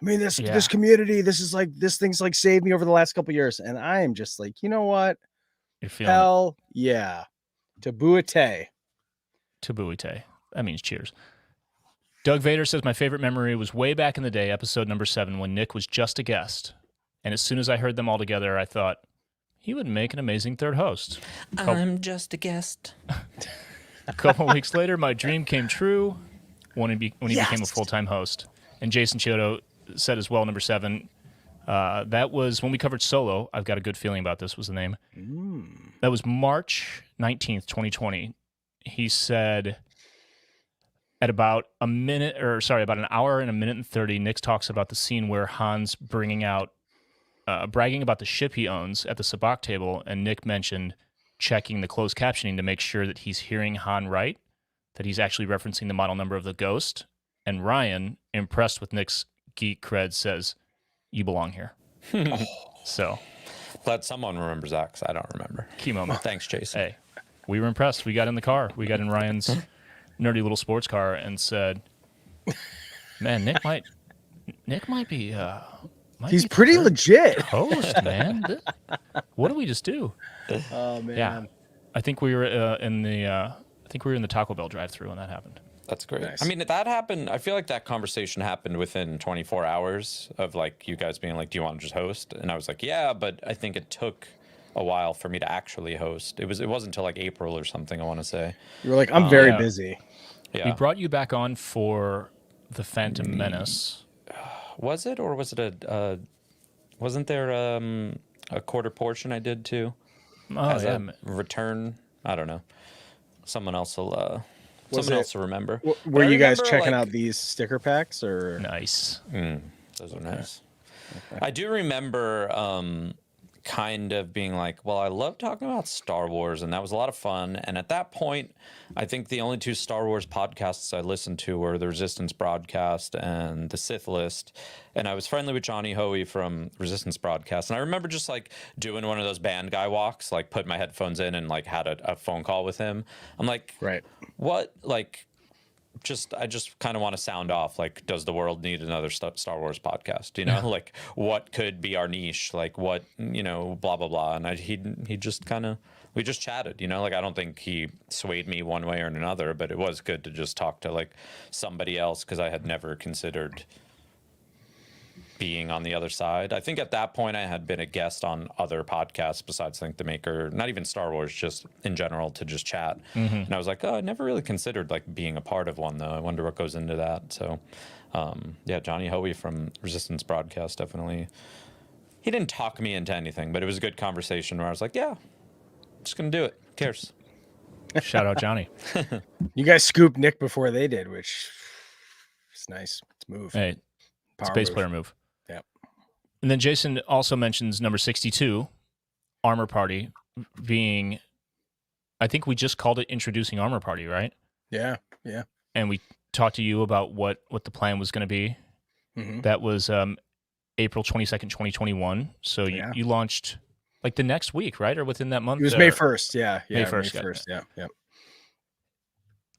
I mean, this community, this thing's like saved me over the last couple of years, and I am just like, you know what? Hell yeah, Tabuite. That means cheers. Doug Vader says, my favorite memory was way back in the day, episode number 7, when Nick was just a guest. And as soon as I heard them all together, I thought, he would make an amazing third host. I'm just a guest. A couple of weeks later, my dream came true when he became a full-time host. And Jason Chiodo said as well, number 7, that was when we covered Solo. I've got a good feeling about this was the name. That was March 19th, 2020. He said... At about an hour and a minute and 30, Nick talks about the scene where Han's bragging about the ship he owns at the sabacc table, and Nick mentioned checking the closed captioning to make sure that he's hearing Han right, that he's actually referencing the model number of the Ghost. And Ryan, impressed with Nick's geek cred, says, "You belong here." So, glad someone remembers that, because I don't remember. Key moment. Thanks, Jason. Hey, we were impressed. We got in the car. We got in Ryan's nerdy little sports car and said, "Man, Nick might be he's pretty legit host, man. What did we just do?" Oh man. Yeah. I think we were in the Taco Bell drive-thru when that happened. That's great. Nice. I mean, that happened. I feel like that conversation happened within 24 hours of like you guys being like, "Do you want to just host?" And I was like, "Yeah," but I think it took a while for me to actually host. It wasn't until like April or something, I want to say. You were like, I'm very busy. Yeah. We brought you back on for the Phantom Menace. Was it, or was it wasn't there a quarter portion I did too? As a return? I don't know. Someone else will remember. Were you guys checking out these sticker packs or? Nice. Those are nice. Okay. I do remember kind of being like, well, I love talking about Star Wars, and that was a lot of fun. And at that point, I think the only 2 Star Wars podcasts I listened to were the Resistance Broadcast and the Sith List. And I was friendly with Johnny Hoey from Resistance Broadcast. And I remember just like doing one of those band guy walks, like put my headphones in and like had a phone call with him. I'm like, right. What? Like, I just kind of want to sound off. Like, does the world need another Star Wars podcast? You know, like what could be our niche? Like what, blah, blah, blah. And he just kind of, we just chatted, like, I don't think he swayed me one way or another, but it was good to just talk to like somebody else, because I had never considered being on the other side. I think at that point I had been a guest on other podcasts besides Think the Maker, not even Star Wars, just in general, to just chat. And I was like, I never really considered like being a part of one though. I wonder what goes into that. So Johnny Hoey from Resistance Broadcast, definitely. He didn't talk me into anything, but it was a good conversation where I was like, yeah, I'm just going to do it. Who cares? Shout out Johnny. You guys scooped Nick before they did, which is nice. It's move. Hey, it's a bass player move. Yep. And then Jason also mentions number 62, Armor Party, being, I think we just called it Introducing Armor Party, right? Yeah. And we talked to you about what the plan was going to be. That was April 22nd, 2021. So you launched like the next week, right? Or within that month? It was May 1st. Yeah. May 1st. May 1st. Yeah.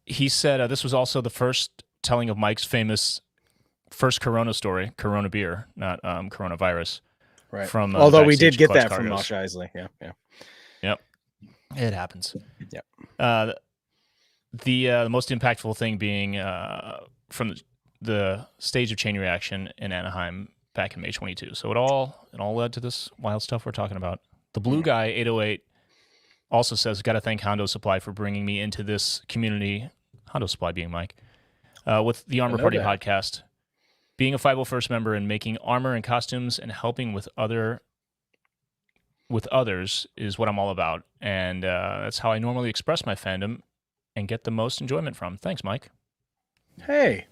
He said this was also the first telling of Mike's famous first Corona story, Corona beer, not coronavirus. Right. From although we did get Clutch that from Cargos. Mosh Eisley. Yeah. Yep. It happens. Yep. The most impactful thing being from the stage of chain reaction in Anaheim back in May 22. So it all led to this wild stuff we're talking about. The Blue Guy 808 also says, got to thank Hondo Supply for bringing me into this community. Hondo Supply being Mike. With the Armor Party podcast. Being a 501st member and making armor and costumes and helping with others is what I'm all about. And that's how I normally express my fandom and get the most enjoyment from. Thanks, Mike. Hey,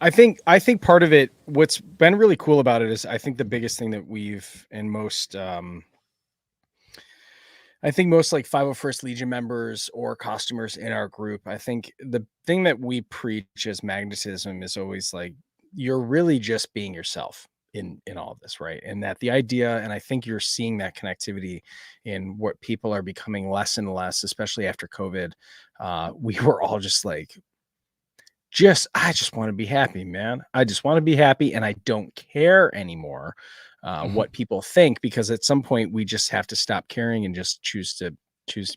I think part of it, what's been really cool about it is I think the biggest thing that we've, and most, I think most like 501st Legion members or costumers in our group, I think the thing that we preach as magnetism is always like, you're really just being yourself in all of this, right? And that the idea, and I think you're seeing that connectivity in what people are becoming less and less, especially after COVID. We were all just like, I just want to be happy, man. I just want to be happy, and I don't care anymore what people think, because at some point we just have to stop caring and just choose to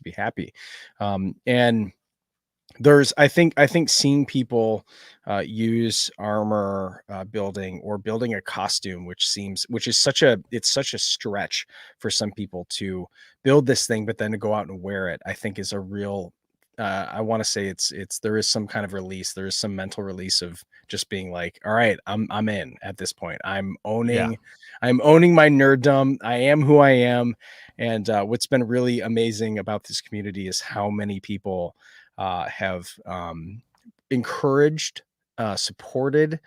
be happy. And there's, I think seeing people use armor building or building a costume, which is such a stretch for some people to build this thing, but then to go out and wear it, I think is a real, I want to say there is some kind of release. There is some mental release of just being like, all right, I'm in at this point. I'm owning my nerddom. I am who I am. And what's been really amazing about this community is how many people have encouraged, supported,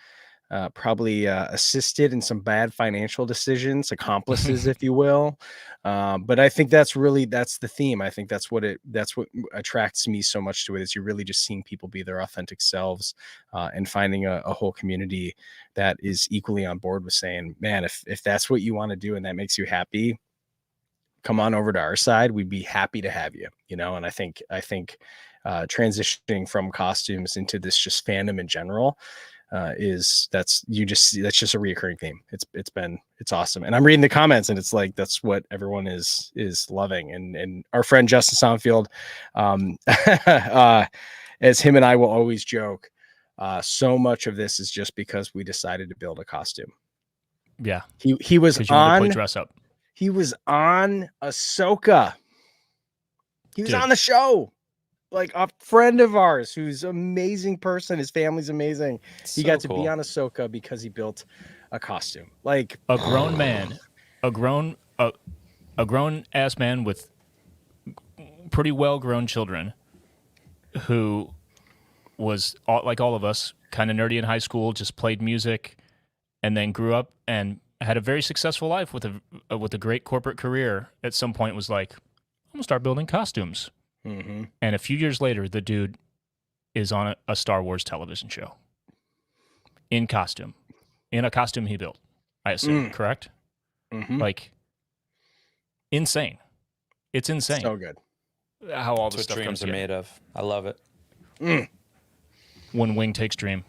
probably assisted in some bad financial decisions, accomplices, if you will. But I think that's the theme. I think that's what attracts me so much to it, is you're really just seeing people be their authentic selves, and finding a whole community that is equally on board with saying, man, if that's what you want to do and that makes you happy, come on over to our side. We'd be happy to have you, And I think transitioning from costumes into this just fandom in general that's just a reoccurring theme. It's awesome. And I'm reading the comments and it's like, that's what everyone is loving. And our friend Justin Somfield, as him and I will always joke, so much of this is just because we decided to build a costume. Yeah. He was on dress up. He was on Ahsoka. He was on the show. Like a friend of ours who's an amazing person. His family's amazing. He got to be on Ahsoka because he built a costume. Like a grown man, a grown ass man with pretty well grown children, who was like all of us, kind of nerdy in high school, just played music, and then grew up and had a very successful life with a great corporate career. At some point, was like, I'm gonna start building costumes. Mm-hmm. And a few years later, the dude is on a Star Wars television show in a costume he built, I assume, correct? Mm-hmm. Like, insane. It's insane. So good. How all That's this what stuff dreams are together. made of. I love it. When Wing takes Dream.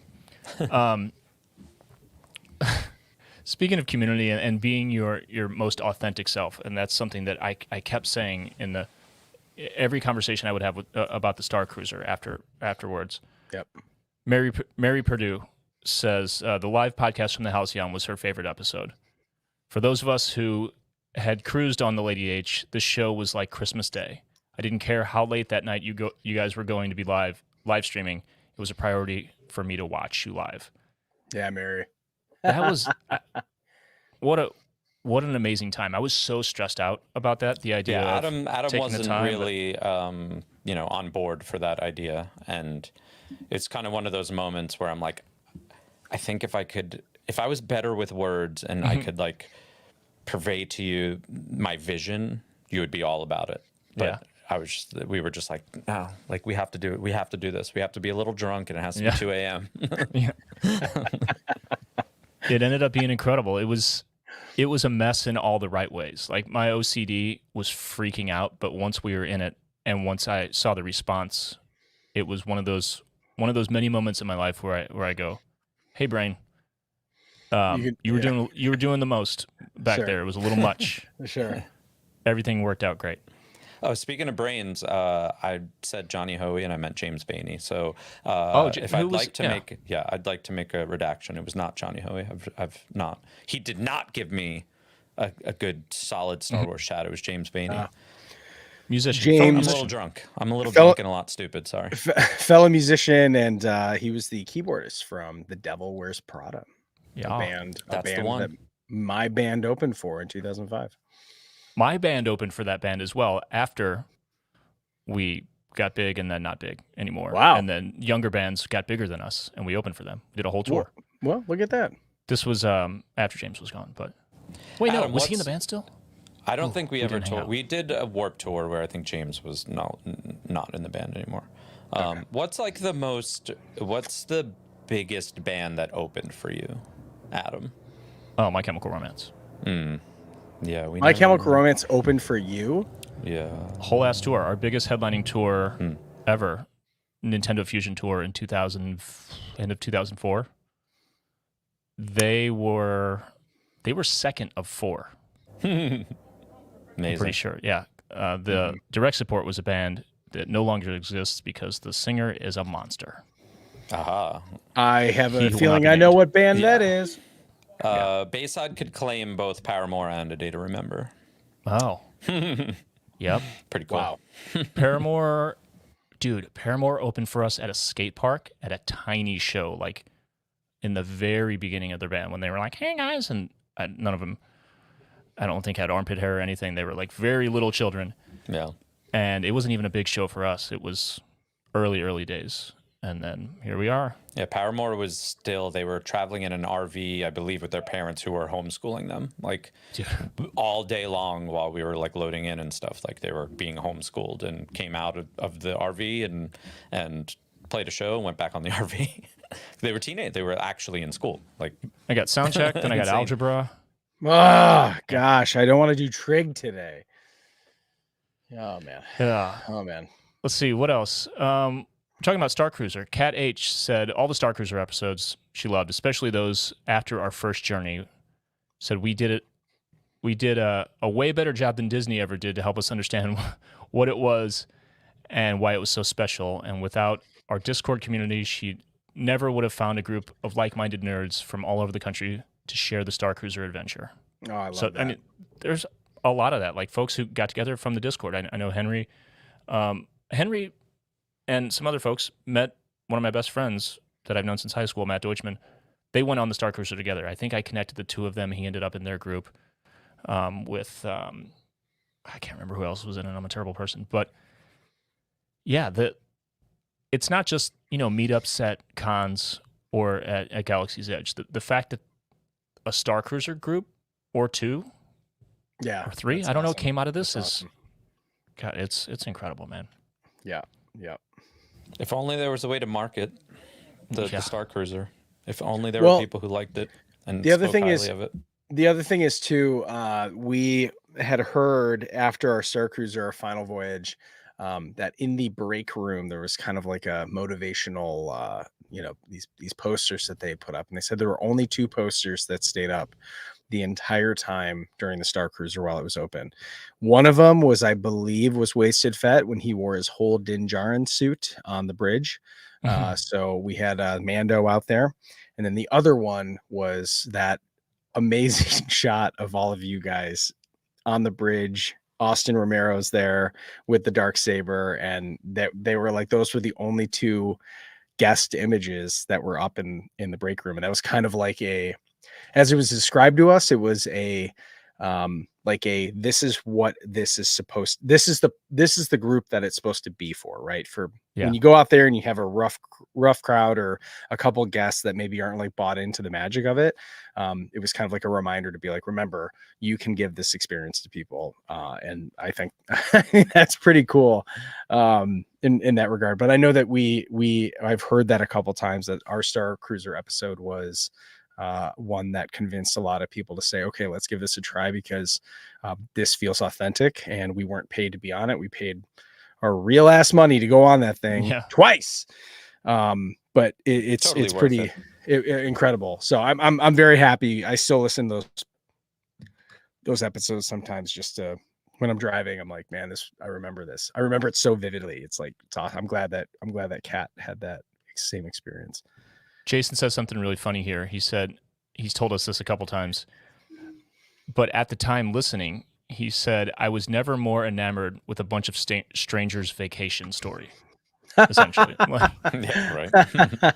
Speaking of community and being your most authentic self, and that's something that I kept saying in every conversation I would have about the Starcruiser afterwards. Yep. Mary Purdue says the live podcast from the Halcyon was her favorite episode. For those of us who had cruised on the Lady H, the show was like Christmas Day. I didn't care how late that night you guys were going to be live streaming. It was a priority for me to watch you live. Yeah, Mary. That was what an amazing time. I was so stressed out about that. The idea. Yeah, of Adam wasn't the time, really on board for that idea, and it's kind of one of those moments where I'm like, I think if I was better with words and I could like purvey to you my vision, you would be all about it. But we were just like, no, like we have to do it. We have to do this. We have to be a little drunk, and it has to be 2 a.m. Yeah. It ended up being incredible. It was a mess in all the right ways. Like my OCD was freaking out, but once we were in it, and once I saw the response, it was one of those many moments in my life where I go, "Hey, brain, you were doing the most back there. It was a little much." Sure. Everything worked out great. Oh, speaking of brains, I said Johnny Hoey and I meant James Bainey. So if I'd like to make a redaction. It was not Johnny Hoey. I've not. He did not give me a good solid Star Wars chat. It was James Bainey. Musician. James, I'm a little drunk. I'm a little drunk and a lot stupid. Sorry. Fellow musician, and he was the keyboardist from The Devil Wears Prada. Yeah, that's the one that my band opened for in 2005. My band opened for that band as well after we got big and then not big anymore. Wow. And then younger bands got bigger than us and we opened for them. We did a whole tour. Well, look at that. This was after James was gone, but wait, Adam, was he in the band still? I don't think we ever toured. We did a Warped Tour where I think James was not in the band anymore. Okay. What's the biggest band that opened for you, Adam? Oh, My Chemical Romance. Yeah, My Chemical Romance opened for you. Yeah, whole ass tour, our biggest headlining tour ever, Nintendo Fusion Tour in end of 2004. They were second of 4. Amazing. I'm pretty sure. Yeah, the direct support was a band that no longer exists because the singer is a monster. Aha. I have a feeling I know what band that is. Bayside could claim both Paramore and A Day to Remember. Oh. Yep. Pretty cool. Wow. Paramore opened for us at a skate park at a tiny show, like in the very beginning of their band when they were like, "Hey guys," and none of them, I don't think, had armpit hair or anything. They were like very little children. Yeah. And it wasn't even a big show for us. It was early days. And then here we are. Yeah, Paramore was they were traveling in an RV, I believe, with their parents who were homeschooling them, like all day long while we were like loading in and stuff. Like they were being homeschooled and came out of the RV and played a show and went back on the RV. They were teenage. They were actually in school. Like I got sound check, then I got algebra. Oh gosh, I don't want to do trig today. Oh man. Yeah. Oh man. Let's see what else. Talking about Starcruiser, Kat H said all the Starcruiser episodes she loved, especially those after our first journey. Said we did a way better job than Disney ever did to help us understand what it was and why it was so special. And without our Discord community, she never would have found a group of like-minded nerds from all over the country to share the Starcruiser adventure. Oh, I love that. I mean, there's a lot of that, like folks who got together from the Discord. I know Henry. Henry and some other folks met one of my best friends that I've known since high school, Matt Deutschman. They went on the Starcruiser together. I think I connected the two of them. He ended up in their group with, I can't remember who else was in it. I'm a terrible person. But yeah, it's not just, meetups at cons or at Galaxy's Edge. The fact that a Starcruiser group or 2 or 3, I don't know, came out of this is, awesome. God, it's incredible, man. Yeah. If only there was a way to market the Starcruiser. If only there were people who liked it and spoke highly of it. The other thing is too, we had heard after our Starcruiser, our final voyage, that in the break room there was kind of like a motivational, these posters that they put up, and they said there were only 2 posters that stayed up the entire time during the Starcruiser while it was open. One of them was, I believe, was Wasted Fett when he wore his whole Din Djarin suit on the bridge. So we had Mando out there, and then the other one was that amazing shot of all of you guys on the bridge. Austin Romero's there with the Darksaber, and they were like, those were the only 2 guest images that were up in the break room. And that was kind of like as it was described to us, it was a this is what this is this is the group that it's supposed to be for, right? For when you go out there and you have a rough crowd or a couple guests that maybe aren't like bought into the magic of it. It was kind of like a reminder to be like, remember, you can give this experience to people. And I think that's pretty cool in that regard. But I know that I've heard that a couple times, that our Starcruiser episode was one that convinced a lot of people to say, okay, let's give this a try, because this feels authentic and we weren't paid to be on it. We paid our real ass money to go on that thing twice. But it's totally pretty incredible. So I'm very happy. I still listen to those episodes sometimes just to, when I'm driving, I'm like, man, I remember this. I remember it so vividly. It's like, I'm glad that Kat had that same experience. Jason says something really funny here. He said, he's told us this a couple times, but at the time listening, he said, I was never more enamored with a bunch of strangers' vacation story. Essentially. Yeah, right.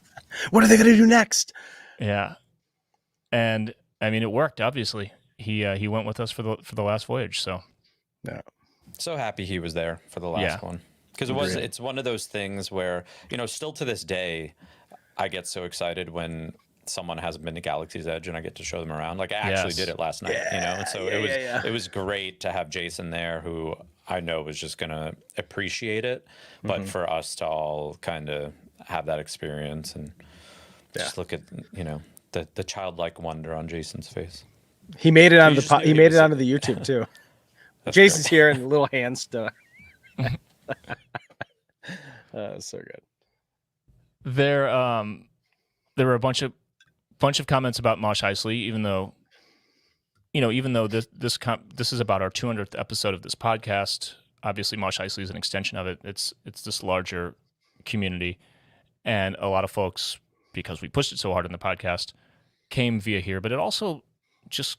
What are they going to do next? Yeah. And I mean, it worked, obviously. He went with us for the last voyage, so. Yeah. So happy he was there for the last one. Because it's one of those things where, still to this day, I get so excited when someone hasn't been to Galaxy's Edge and I get to show them around. Like, I actually did it last night, And so it was great to have Jason there, who I know was just going to appreciate it, but for us to all kind of have that experience and just look at, the childlike wonder on Jason's face. He made it onto the YouTube too. Jason's great. Here and the little hand stuff. So good. There were a bunch of comments about Mosh Eisley, even though this is about our 200th episode of this podcast. Obviously, Mosh Eisley is an extension of it. It's this larger community, and a lot of folks, because we pushed it so hard in the podcast, came via here. But it also just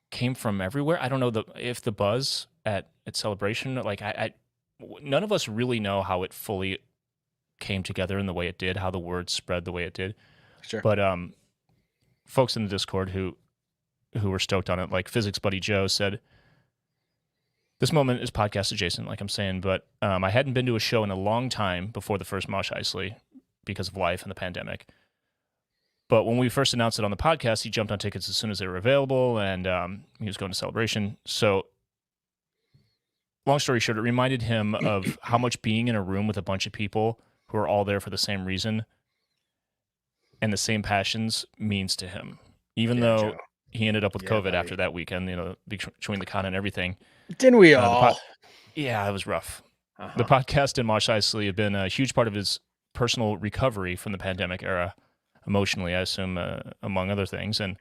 came from everywhere. I don't know if the buzz at Celebration, like none of us really know how it fully came together in the way it did, how the word spread the way it did. Sure. But folks in the Discord who were stoked on it, like Physics Buddy Joe said, this moment is podcast adjacent, like I'm saying, but I hadn't been to a show in a long time before the first Mosh Eisley because of life and the pandemic. But when we first announced it on the podcast, he jumped on tickets as soon as they were available, and he was going to Celebration. So long story short, it reminded him of how much being in a room with a bunch of people who are all there for the same reason and the same passions means to him. Even though he ended up with COVID after that weekend, between the con and everything. Didn't we all? It was rough. The podcast and Mosh Eisley have been a huge part of his personal recovery from the pandemic era, emotionally, I assume, among other things. And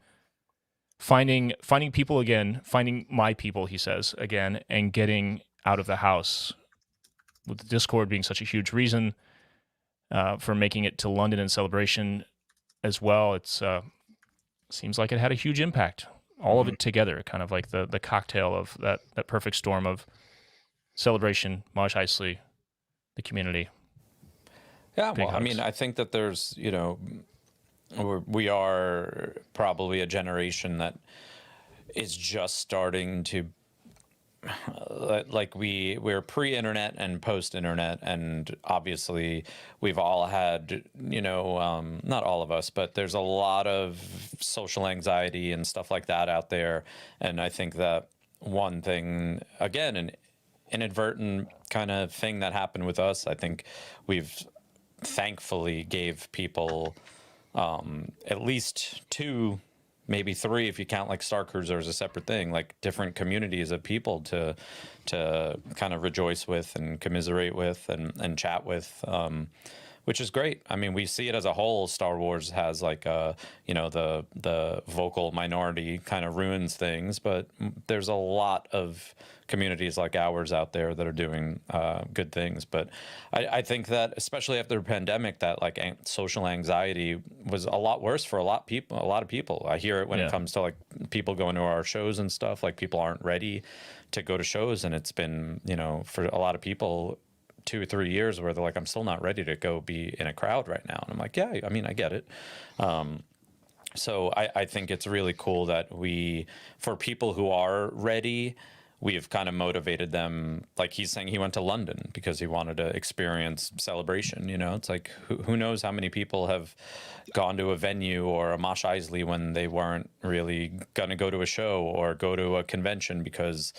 finding people again, finding my people, he says, again, and getting out of the house, with the Discord being such a huge reason for making it to London and Celebration as well. It's seems like it had a huge impact. All of it together, kind of like the cocktail of that perfect storm of Celebration, Mosh Eisley, the community. Yeah, well, I mean, I think that there's, we are probably a generation that is just starting to, like we're pre-internet and post-internet, and obviously we've all had, not all of us, but there's a lot of social anxiety and stuff like that out there. And I think that one thing, again, an inadvertent kind of thing that happened with us, I think we've thankfully gave people at least 2, maybe 3, if you count like Starcruiser as a separate thing, like different communities of people to kind of rejoice with and commiserate with and chat with, which is great. I mean, we see it as a whole. Star Wars has like the vocal minority kind of ruins things, but there's a lot of communities like ours out there that are doing good things. But I think that especially after the pandemic, that like social anxiety was a lot worse for a lot of people. I hear it when it comes to like people going to our shows and stuff. Like people aren't ready to go to shows, and it's been for a lot of people 2 or 3 years where they're like, I'm still not ready to go be in a crowd right now. And I'm like, yeah, I mean, I get it. So I think it's really cool that for people who are ready, we've kind of motivated them. Like he's saying he went to London because he wanted to experience Celebration. It's like, who knows how many people have gone to a venue or a Mosh Eisley when they weren't really going to go to a show or go to a convention because,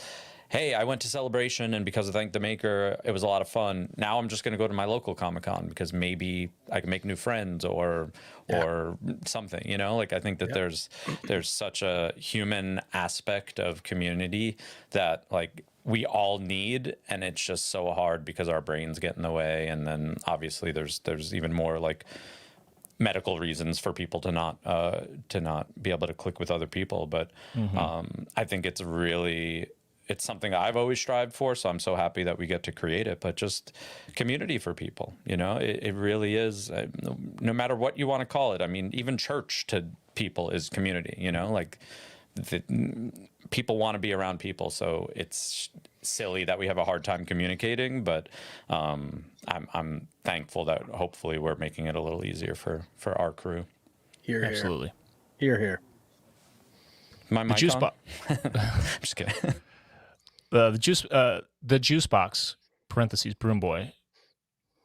hey, I went to Celebration and because of Thank the Maker, it was a lot of fun. Now I'm just going to go to my local Comic-Con because maybe I can make new friends or something, Like I think that there's such a human aspect of community that like we all need, and it's just so hard because our brains get in the way. And then obviously there's even more like medical reasons for people to not be able to click with other people. But I think it's something I've always strived for, so I'm so happy that we get to create it. But just community for people, it really is. No matter what you want to call it. I mean, even church to people is community. Like people want to be around people, so it's silly that we have a hard time communicating. But I'm thankful that hopefully we're making it a little easier for our crew. Here, absolutely. Here. My mic juice on? I'm just kidding. The juice box (parentheses Broom Boy)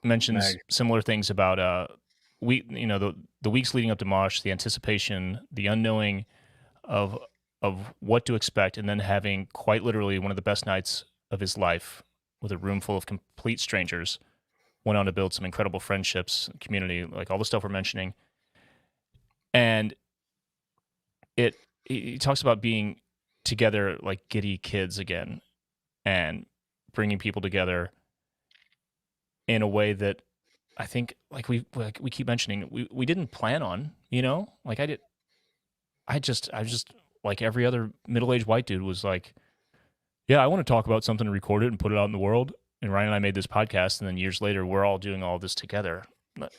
mentions similar things about the weeks leading up to Mosh, the anticipation, the unknowing of what to expect, and then having quite literally one of the best nights of his life with a room full of complete strangers. Went on to build some incredible friendships, community, like all the stuff we're mentioning, and he talks about being together like giddy kids again. And bringing people together in a way that I think, like we keep mentioning, we didn't plan on, like I just like every other middle-aged white dude was like, yeah, I want to talk about something and record it and put it out in the world. And Ryan and I made this podcast, and then years later, we're all doing all this together.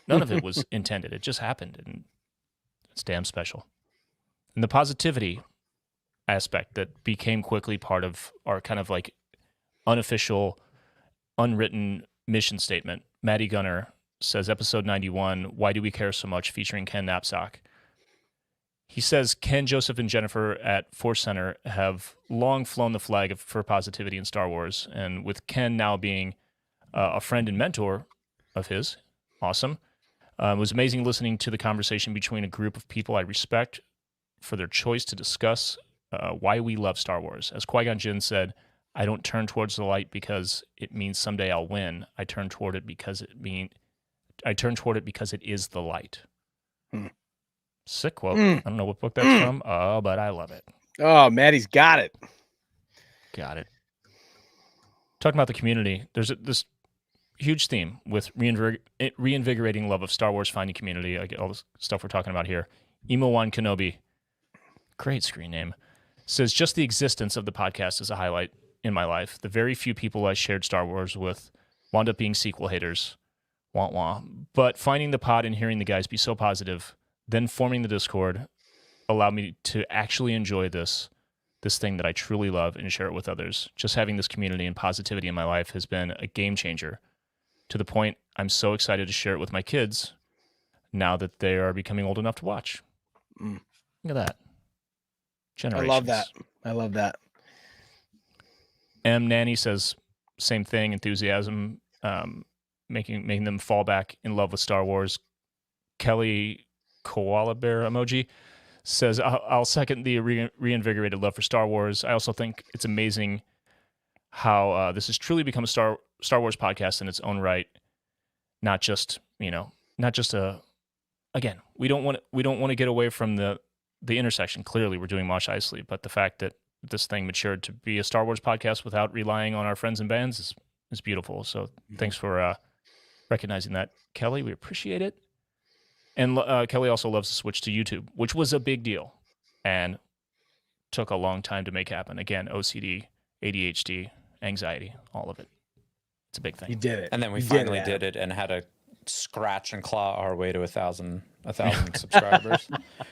None of it was intended. It just happened, and it's damn special. And the positivity aspect that became quickly part of our kind of like unofficial, unwritten mission statement. Maddie Gunner says, episode 91, Why Do We Care So Much, featuring Ken Knapsack. He says, Ken, Joseph, and Jennifer at Force Center have long flown the flag for positivity in Star Wars, and with Ken now being a friend and mentor of his, awesome. It was amazing listening to the conversation between a group of people I respect for their choice to discuss why we love Star Wars. As Qui-Gon Jinn said, I don't turn towards the light because it means someday I'll win. I turn toward it because it is the light. Sick quote. I don't know what book that's from, but I love it. Oh, Maddie's got it. Got it. Talking about the community, there's this huge theme with reinvigorating love of Star Wars, finding community, like all this stuff we're talking about here. Emo1 Kenobi, great screen name, says, just the existence of the podcast is a highlight in my life. The very few people I shared Star Wars with wound up being sequel haters. Wah wah. But finding the pod and hearing the guys be so positive, then forming the Discord, allowed me to actually enjoy this thing that I truly love and share it with others. Just having this community and positivity in my life has been a game changer, to the point I'm so excited to share it with my kids now that they are becoming old enough to watch. Look at that. Generations. I love that. M. Nanny says, same thing, enthusiasm, making them fall back in love with Star Wars. Kelly Koala Bear emoji says, I'll second the reinvigorated love for Star Wars. I also think it's amazing how this has truly become a Star Wars podcast in its own right. Not just a, again, we don't want to get away from the intersection. Clearly we're doing Mosh Eisley, but the fact that this thing matured to be a Star Wars podcast without relying on our friends and bands is beautiful. So thanks for recognizing that, Kelly. We appreciate it. And Kelly also loves to switch to YouTube, which was a big deal and took a long time to make happen. Again, OCD, ADHD, anxiety, all of it. It's a big thing. You did it. And then we finally did it and had to scratch and claw our way to 1,000 subscribers.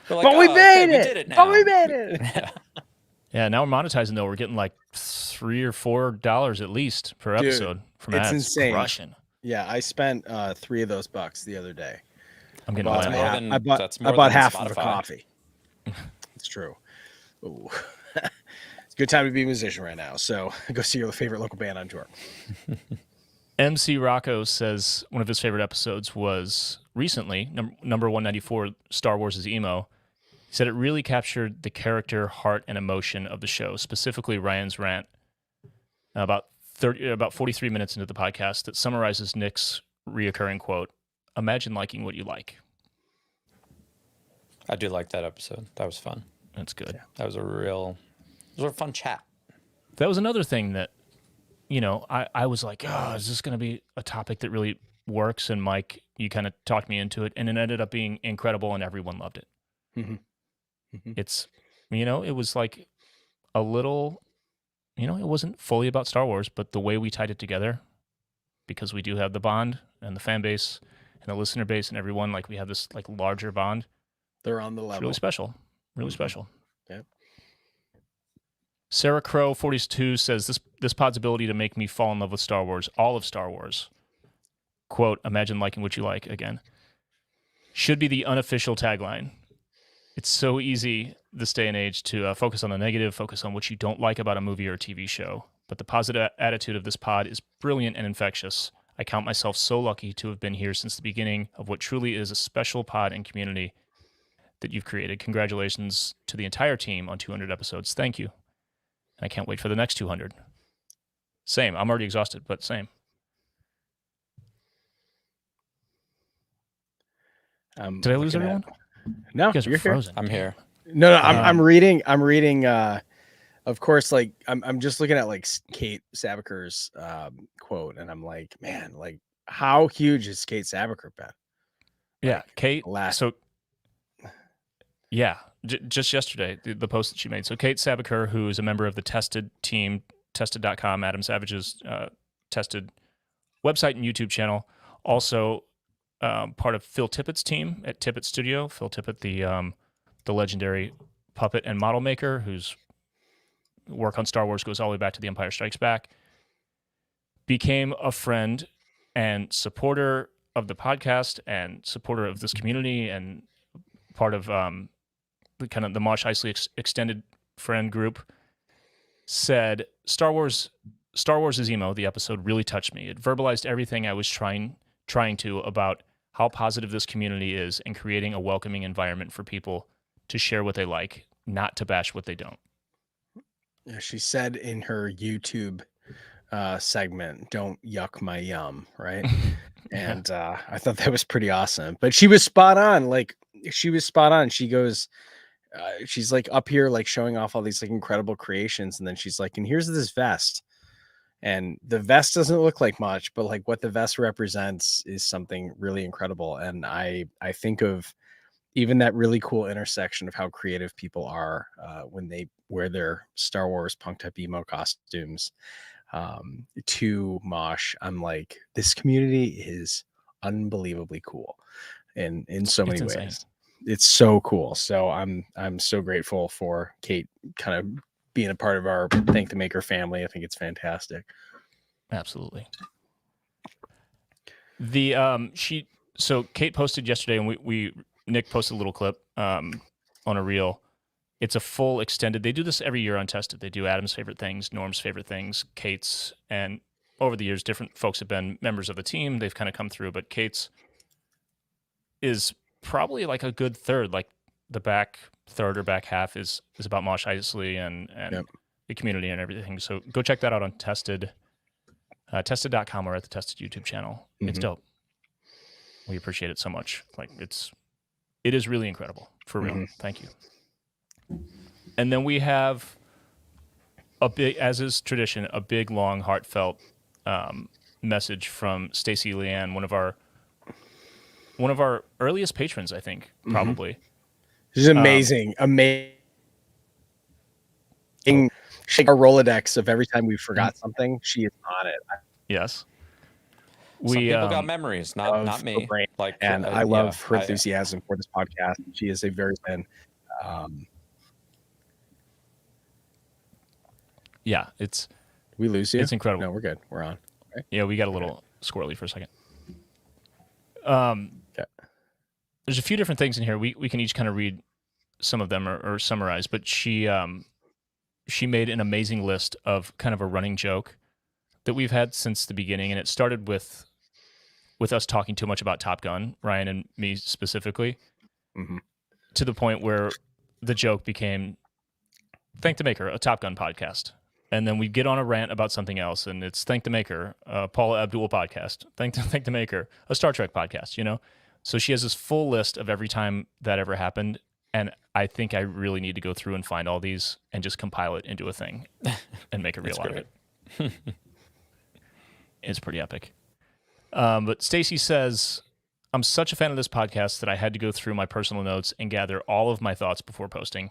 We're like, but we made it. We did it now. But we made it. Yeah, now we're monetizing though. We're getting like $3 or $4 at least per episode from ads. It's insane. Crushing. Yeah, I spent $3 of those bucks the other day. I'm getting I bought half of a coffee. It's true. Ooh. It's a good time to be a musician right now. So go see your favorite local band on tour. MC Rocco says one of his favorite episodes was recently, number 194, Star Wars is Emo. He said it really captured the character, heart, and emotion of the show, specifically Ryan's rant about 43 minutes into the podcast that summarizes Nick's reoccurring quote, "Imagine liking what you like." I do like that episode. That was fun. That's good. Yeah. That was a fun chat. That was another thing that, I was like, oh, is this going to be a topic that really works? And Mike, you kind of talked me into it, and it ended up being incredible, and everyone loved it. Mm-hmm. Mm-hmm. It's, it was like a little, it wasn't fully about Star Wars, but the way we tied it together, because we do have the bond and the fan base and the listener base and everyone, like we have this like larger bond. They're on the level. It's really special. Really special. Yeah. Sarah Crow 42 says this pod's ability to make me fall in love with Star Wars, all of Star Wars. Quote, "Imagine liking what you like," again, should be the unofficial tagline. It's so easy this day and age to focus on the negative, focus on what you don't like about a movie or a TV show. But the positive attitude of this pod is brilliant and infectious. I count myself so lucky to have been here since the beginning of what truly is a special pod and community that you've created. Congratulations to the entire team on 200 episodes. Thank you. And I can't wait for the next 200. Same. I'm already exhausted, but same. Did I lose everyone? No, you guys are frozen. I'm here. No, I'm reading. Of course, like I'm just looking at like Kate Sabaker's quote, and I'm like, man, like how huge has Kate Sabaker been? Yeah, like, Kate. Yeah, just yesterday, the post that she made. So Kate Sabaker, who is a member of the Tested team, Tested.com, Adam Savage's Tested website and YouTube channel, also part of Phil Tippett's team at Tippett Studio. Phil Tippett, the legendary puppet and model maker, whose work on Star Wars goes all the way back to The Empire Strikes Back, became a friend and supporter of the podcast and supporter of this community and part of the Mosh Eisley extended friend group. Said Star Wars is Emo, the episode really touched me. It verbalized everything I was trying to about how positive this community is and creating a welcoming environment for people to share what they like, not to bash what they don't. Yeah, she said in her YouTube segment, "Don't yuck my yum," right? And I thought that was pretty awesome. But she was spot on. She goes, she's like up here, like showing off all these like incredible creations, and then she's like, "And here's this vest." And the vest doesn't look like much, but like what the vest represents is something really incredible. And I think of even that really cool intersection of how creative people are when they wear their Star Wars punked up emo costumes to Mosh. I'm like, this community is unbelievably cool in so many ways. Insane. It's so cool. So I'm so grateful for Kate kind of being a part of our Thank the Maker family. I think it's fantastic. Absolutely. So Kate posted yesterday, and Nick posted a little clip on a reel. It's a full extended. They do this every year on Tested. They do Adam's favorite things, Norm's favorite things, Kate's, and over the years, different folks have been members of the team. They've kind of come through, but Kate's is probably like a good third, like the back third or back half is about Mosh Eisley and yep. The community and everything. So go check that out on Tested, Tested.com or at the Tested YouTube channel. Mm-hmm. It's dope. We appreciate it so much. Like it is really incredible, for real. Mm-hmm. Thank you. And then we have a big, as is tradition, a big, long, heartfelt message from Stacey Leanne, one of our earliest patrons, I think, probably. Mm-hmm. She's amazing. She our Rolodex of every time we forgot something, she is on it. Yes. Some people got memories, not me. And I love her enthusiasm for this podcast. She is a very fan. Yeah, it's. Did we lose you? It's incredible. No, we're good. We're on. Right? Yeah, we got a little squirrely for a second. Okay. There's a few different things in here. We can each kind of read some of them or summarize, but she made an amazing list of kind of a running joke that we've had since the beginning, and it started with us talking too much about Top Gun, Ryan and me specifically, to the point where the joke became Thank the Maker, a Top Gun podcast. And then we get on a rant about something else, and it's Thank the Maker, Paula Abdul podcast. Thank the Maker, a Star Trek podcast, you know? So she has this full list of every time that ever happened, and I think I really need to go through and find all these and just compile it into a thing and make a reel out of it. It's pretty epic. But Stacy says, I'm such a fan of this podcast that I had to go through my personal notes and gather all of my thoughts before posting.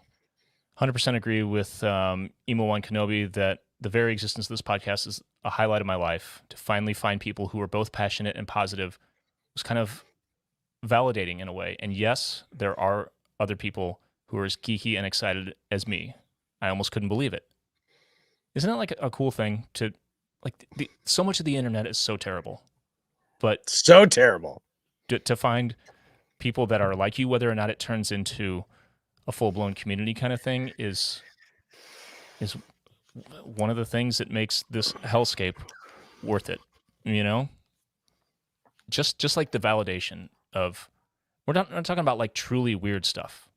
100% agree with Emo1 Kenobi that the very existence of this podcast is a highlight of my life. To finally find people who are both passionate and positive was kind of validating in a way. And yes, there are other people who are as geeky and excited as me. I almost couldn't believe it. Isn't that like a cool thing to, like, so much of the internet is so terrible, but so terrible to find people that are like you, whether or not it turns into a full-blown community kind of thing is one of the things that makes this hellscape worth it, you know? Just like the validation of, we're not talking about like truly weird stuff.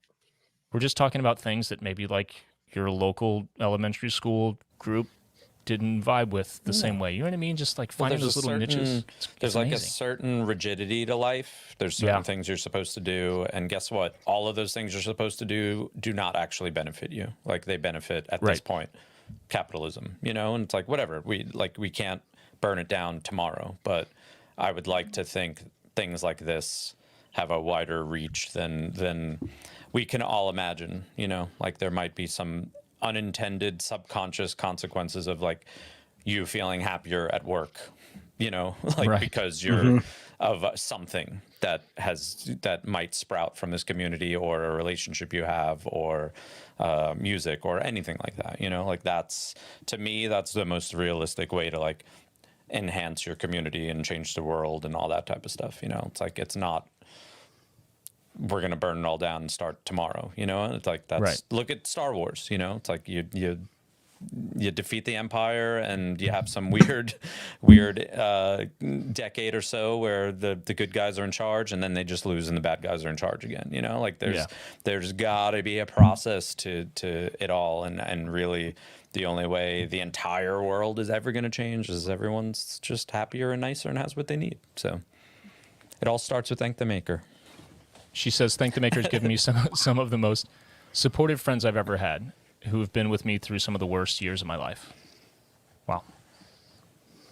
We're just talking about things that maybe like your local elementary school group didn't vibe with the same way. You know what I mean? Just like finding those little niches. There's like a certain rigidity to life. There's certain things you're supposed to do. And guess what? All of those things you're supposed to do not actually benefit you. Like they benefit at this point capitalism, you know? And it's like, whatever. We can't burn it down tomorrow. But I would like to think things like this have a wider reach than we can all imagine, you know? Like there might be some unintended subconscious consequences of like you feeling happier at work, you know, like because you're of something that might sprout from this community or a relationship you have or music or anything like that, you know, like that's, to me, that's the most realistic way to like enhance your community and change the world and all that type of stuff. You know, it's like, it's not, we're going to burn it all down and start tomorrow, you know? It's like, that's, look at Star Wars, you know? It's like you defeat the Empire and you have some weird decade or so where the good guys are in charge and then they just lose and the bad guys are in charge again, you know? Like there's got to be a process to it all. And really the only way the entire world is ever going to change is everyone's just happier and nicer and has what they need. So it all starts with Thank the Maker. She says, Thank the Maker's given me some of the most supportive friends I've ever had who have been with me through some of the worst years of my life. Wow.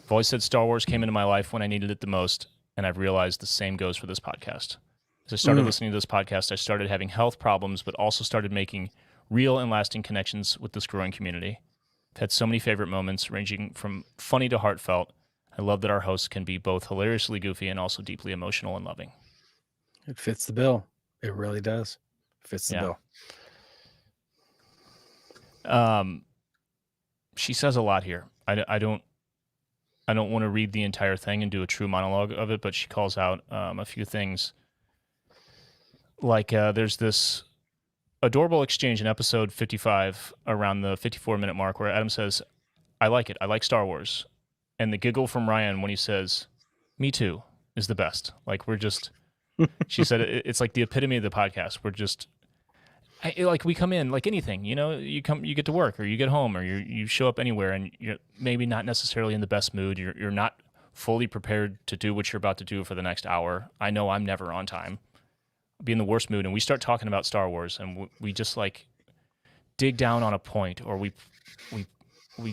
I've always said Star Wars came into my life when I needed it the most, and I've realized the same goes for this podcast. As I started listening to this podcast, I started having health problems, but also started making real and lasting connections with this growing community. I've had so many favorite moments, ranging from funny to heartfelt. I love that our hosts can be both hilariously goofy and also deeply emotional and loving. It fits the bill. It really does. Fits the bill. She says a lot here. I don't want to read the entire thing and do a true monologue of it, but she calls out a few things. Like there's this adorable exchange in episode 55 around the 54-minute mark where Adam says, I like it. I like Star Wars. And the giggle from Ryan when he says, me too, is the best. Like we're just... She said it's like the epitome of the podcast. We're just like we come in like anything, you know, you get to work or you get home or you show up anywhere and you're maybe not necessarily in the best mood. You're not fully prepared to do what you're about to do for the next hour. I know I'm never on time. I'll be in the worst mood and we start talking about Star Wars and we just like dig down on a point or we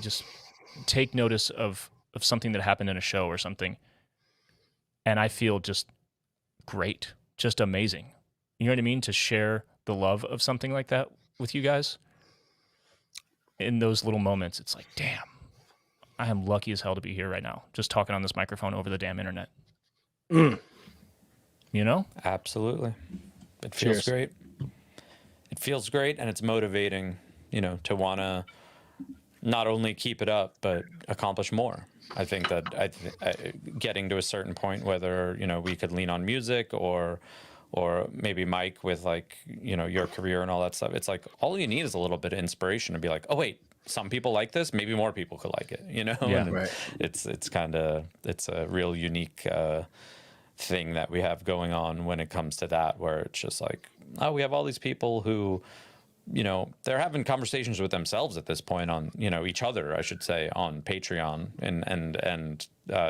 just take notice of something that happened in a show or something. And I feel just great, just amazing. You know what I mean? To share the love of something like that with you guys in those little moments, it's like, damn, I am lucky as hell to be here right now, just talking on this microphone over the damn internet. You know? Absolutely. It feels great. It feels great, and it's motivating, you know, to want to not only keep it up, but accomplish more. I think that getting to a certain point, whether, you know, we could lean on music or or maybe Mike with like, you know, your career and all that stuff. It's like all you need is a little bit of inspiration to be like, oh wait, some people like this, maybe more people could like it, you know? Yeah. And Right. it's a real unique thing that we have going on when it comes to that, where it's just like, oh, we have all these people who, you know, they're having conversations with themselves at this point on, you know, each other, I should say, on Patreon and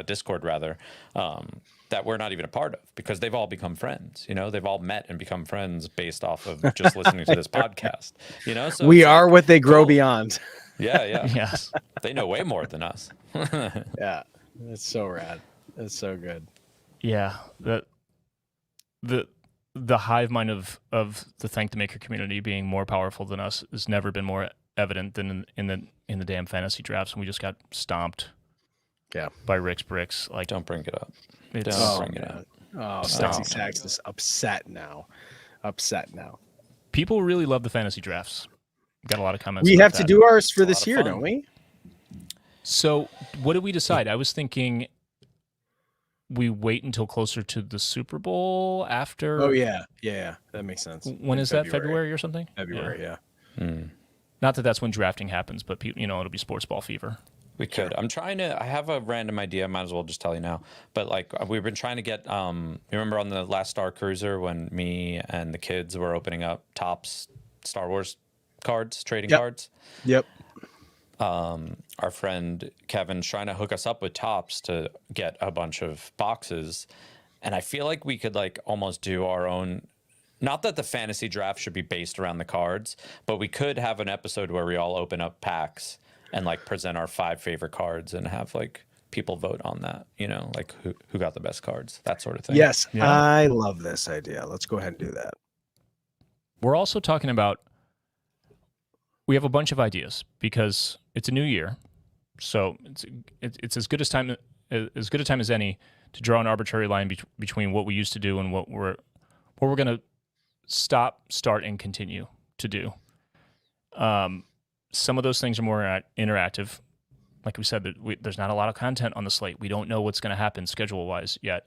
Discord rather, that we're not even a part of, because they've all become friends. You know, they've all met and become friends based off of just listening to this podcast. You know, so We are like, what they grow cool. beyond. Yeah, yeah. Yes. They know way more than us. Yeah, that's so rad. That's so good. Yeah. The hive mind of the Thank the Maker community being more powerful than us has never been more evident than in the damn fantasy drafts, and we just got stomped. Yeah. By Rick's Bricks. Like, Don't bring it up. It's, Don't bring it up. Oh, Sexy Sax is upset now. People really love the fantasy drafts. Got a lot of comments. We about have to that. do ours for It's a this lot of year, fun. don't we? So, what did we decide? I was thinking we wait until closer to the Super Bowl after. Oh yeah, that makes sense. When is that? February or something? February, yeah. Not that that's when drafting happens, but you know, it'll be sports ball fever. We could. I have a random idea. Might as well just tell you now. But like, we've been trying to get. You remember on the last Starcruiser when me and the kids were opening up Topps Star Wars cards, trading cards. Yep. Our friend Kevin's trying to hook us up with Topps to get a bunch of boxes, and I feel like we could like almost do our own. Not that the fantasy draft should be based around the cards, but we could have an episode where we all open up packs and like present our 5 favorite cards and have like people vote on that, you know, like who got the best cards, that sort of thing. Yes, Yeah. I love this idea. Let's go ahead and do that. We're also talking about. We have a bunch of ideas because it's a new year, so it's as good a time as any to draw an arbitrary line between what we used to do and what we're going to stop, start, and continue to do. Some of those things are more interactive. Like we said, there's not a lot of content on the slate. We don't know what's going to happen schedule-wise yet.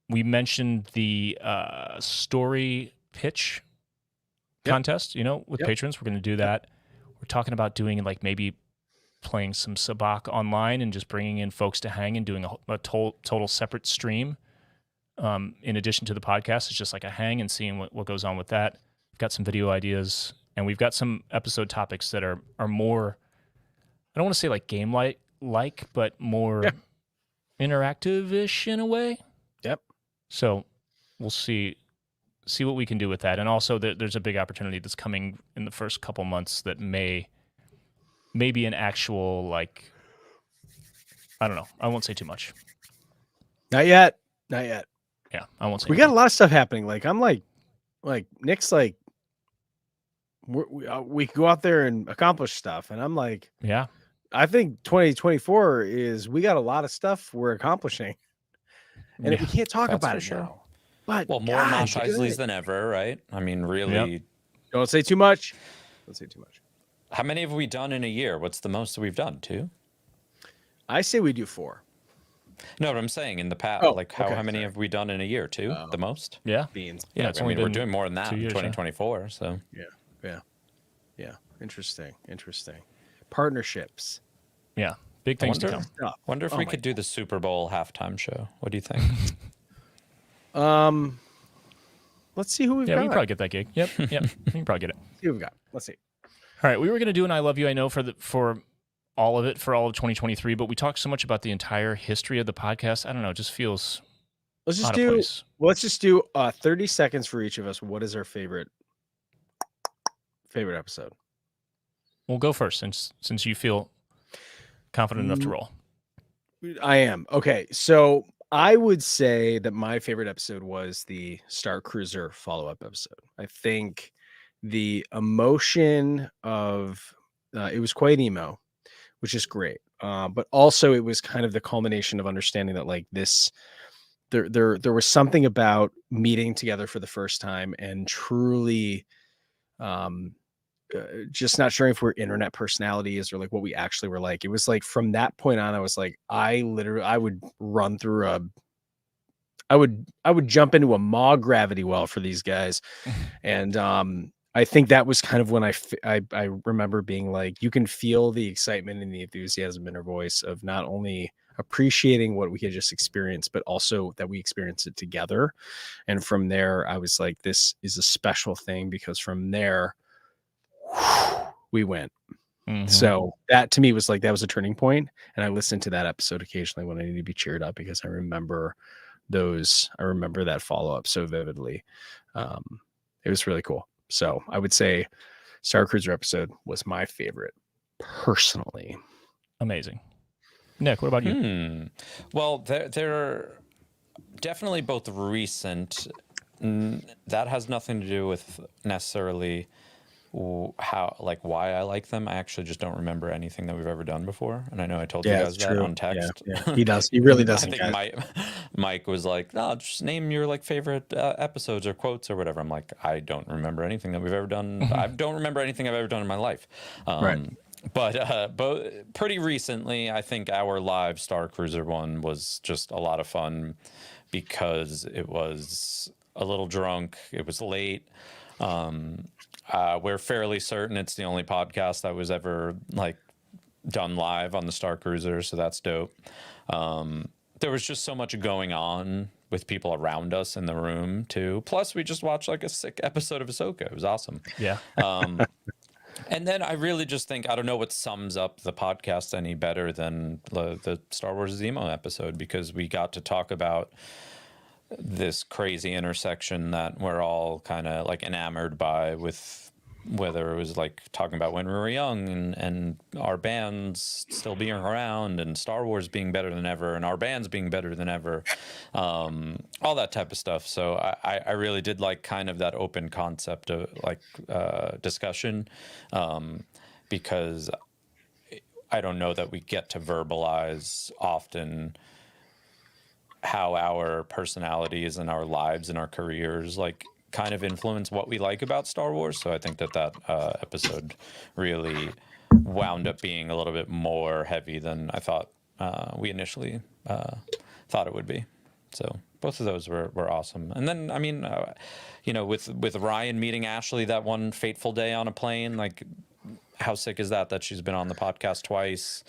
We mentioned the story pitch contest, you know, with patrons. We're going to do that. We're talking about doing like maybe playing some Sabacc online and just bringing in folks to hang and doing a total separate stream. In addition to the podcast, it's just like a hang and seeing what goes on with that. We've got some video ideas, and we've got some episode topics that are more, I don't want to say like game like, but more interactive-ish in a way. Yep. So we'll see what we can do with that. And also there's a big opportunity that's coming in the first couple months that may be an actual, like, I don't know. I won't say too much. Not yet. Yeah, I won't say. We got a lot of stuff happening. Like I'm like Nick's like, we go out there and accomplish stuff. And I'm like, yeah, I think 2024 is, we got a lot of stuff we're accomplishing. And we can't talk about it now. But well, more Mosh Eisleys than ever, right? I mean, really. Yep. Don't say too much. How many have we done in a year? What's the most that we've done? 2? I say we do 4. No, but I'm saying in the past, how many have we done in a year? 2, the most? Yeah. Beans. Yeah, it's I only mean, we're been doing more than that 2 in years, 2024. So Yeah. Interesting. Partnerships. Yeah. Big things to come. Wonder if we could do the Super Bowl halftime show. What do you think? Let's see who we've got. Yeah, we can probably get that gig. Yep. We can probably get it. See who we've got. Let's see. All right, we were going to do an I Love You, I Know for all of it, for all of 2023, but we talked so much about the entire history of the podcast. I don't know, it just feels Let's just do 30 seconds for each of us. What is our favorite episode? We'll go first since you feel confident enough to roll. I am. Okay, so I would say that my favorite episode was the Starcruiser follow-up episode. I think the emotion of it was quite emo, which is great. But also it was kind of the culmination of understanding that like this, there was something about meeting together for the first time and truly just not sure if we're internet personalities or like what we actually were like. It was like from that point on, I was like, I would run through would jump into a Maw gravity well for these guys. And I think that was kind of when I remember being like, you can feel the excitement and the enthusiasm in her voice of not only appreciating what we had just experienced, but also that we experienced it together. And from there, I was like, this is a special thing, because from there, we went. So that to me was like, that was a turning point. And I listened to that episode occasionally when I need to be cheered up, because I remember that follow-up so vividly. It was really cool. So I would say Starcruiser episode was my favorite personally. Amazing. Nick, what about you? Well, they're definitely both recent. That has nothing to do with necessarily why I like them. I actually just don't remember anything that we've ever done before, and I know I told you guys that on text. Yeah. He does. He really does. I think Mike was like, "No, just name your like favorite episodes or quotes or whatever." I'm like, I don't remember anything that we've ever done. I don't remember anything I've ever done in my life. Right. But pretty recently, I think our live Starcruiser one was just a lot of fun, because it was a little drunk. It was late. We're fairly certain it's the only podcast that was ever like done live on the Starcruiser, so that's dope. There was just so much going on with people around us in the room too. Plus, we just watched like a sick episode of Ahsoka. It was awesome. Yeah. And then I really just think, I don't know what sums up the podcast any better than the Star Wars Zemo episode, because we got to talk about this crazy intersection that we're all kind of like enamored by, with whether it was like talking about when we were young and our bands still being around, and Star Wars being better than ever, and our bands being better than ever, all that type of stuff. So I really did like kind of that open concept of like discussion, because I don't know that we get to verbalize often how our personalities and our lives and our careers like kind of influence what we like about Star Wars. So I think that episode really wound up being a little bit more heavy than I thought we initially thought it would be. So both of those were awesome. And then, I mean, with Ryan meeting Ashley that one fateful day on a plane, like how sick is that she's been on the podcast twice?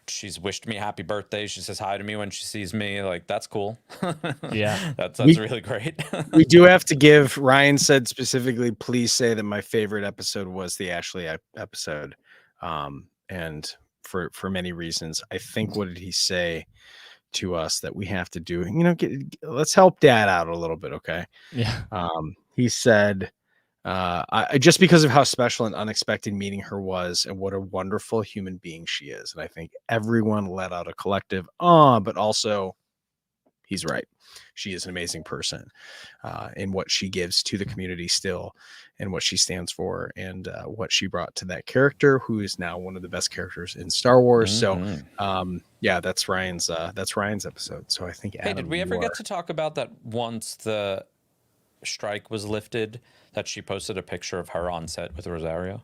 She's wished me happy birthday. She says hi to me when she sees me. Like, that's cool. Yeah. That's really great. We do have to give, Ryan said specifically, please say that my favorite episode was the Ashley episode. And for many reasons. I think, what did he say to us that we have to do? Let's help Dad out a little bit. Okay. Yeah. He said, just because of how special and unexpected meeting her was, and what a wonderful human being she is. And I think everyone let out a collective, but also he's right. She is an amazing person in what she gives to the community still, and what she stands for, and what she brought to that character, who is now one of the best characters in Star Wars. So yeah, that's Ryan's episode. So I think, Adam, hey, did we ever get to talk about that once the strike was lifted, that she posted a picture of her on set with Rosario?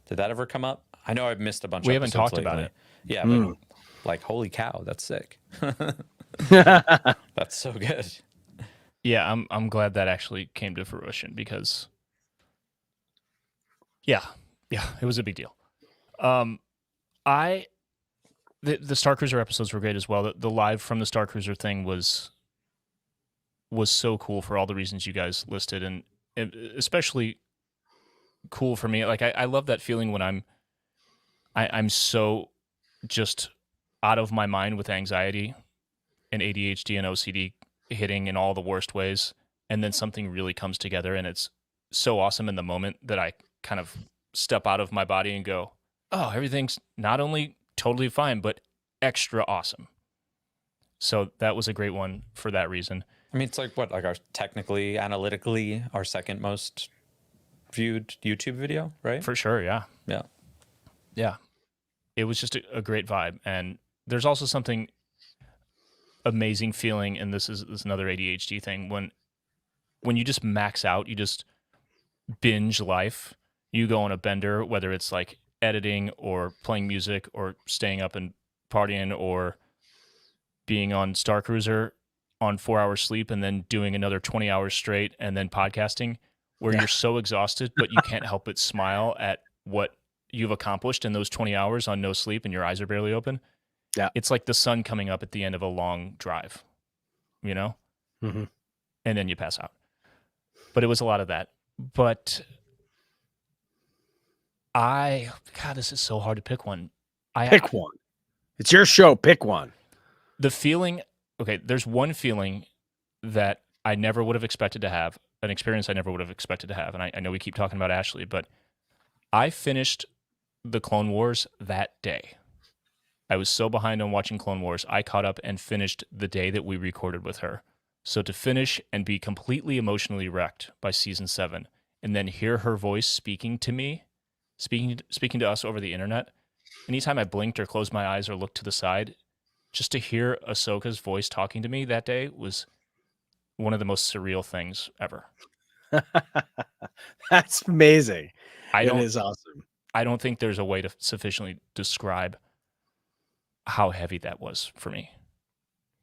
Did that ever come up? I know I've missed a bunch of episodes. We haven't talked lately. about it. Yeah, but like, holy cow, that's sick. That's so good. Yeah, I'm glad that actually came to fruition, because yeah, it was a big deal. The Starcruiser episodes were great as well. The live from the Starcruiser thing was so cool for all the reasons you guys listed, and especially cool for me. Like, I love that feeling when I'm so just out of my mind with anxiety and ADHD and OCD hitting in all the worst ways, and then something really comes together, and it's so awesome in the moment that I kind of step out of my body and go, oh, everything's not only totally fine, but extra awesome. So that was a great one for that reason. I mean, it's like our technically, analytically, our second most viewed YouTube video, right? For sure, yeah. Yeah. It was just a great vibe. And there's also something amazing feeling, and this is another ADHD thing, when you just max out, you just binge life, you go on a bender, whether it's like editing or playing music or staying up and partying or being on Starcruiser, on 4 hours sleep and then doing another 20 hours straight and then podcasting, where you're so exhausted, but you can't help but smile at what you've accomplished in those 20 hours on no sleep and your eyes are barely open. Yeah. It's like the sun coming up at the end of a long drive, you know? Mm-hmm. And then you pass out. But it was a lot of that. But God, this is so hard to pick one. Pick one. It's your show. Pick one. The feeling, okay, there's one feeling that I never would have expected to have, an experience I never would have expected to have. And I know we keep talking about Ashley, but I finished the Clone Wars that day. I was so behind on watching Clone Wars, I caught up and finished the day that we recorded with her. So to finish and be completely emotionally wrecked by season 7, and then hear her voice speaking to me, speaking to us over the internet, anytime I blinked or closed my eyes or looked to the side, just to hear Ahsoka's voice talking to me that day was one of the most surreal things ever. That's amazing. It is awesome. I don't think there's a way to sufficiently describe how heavy that was for me.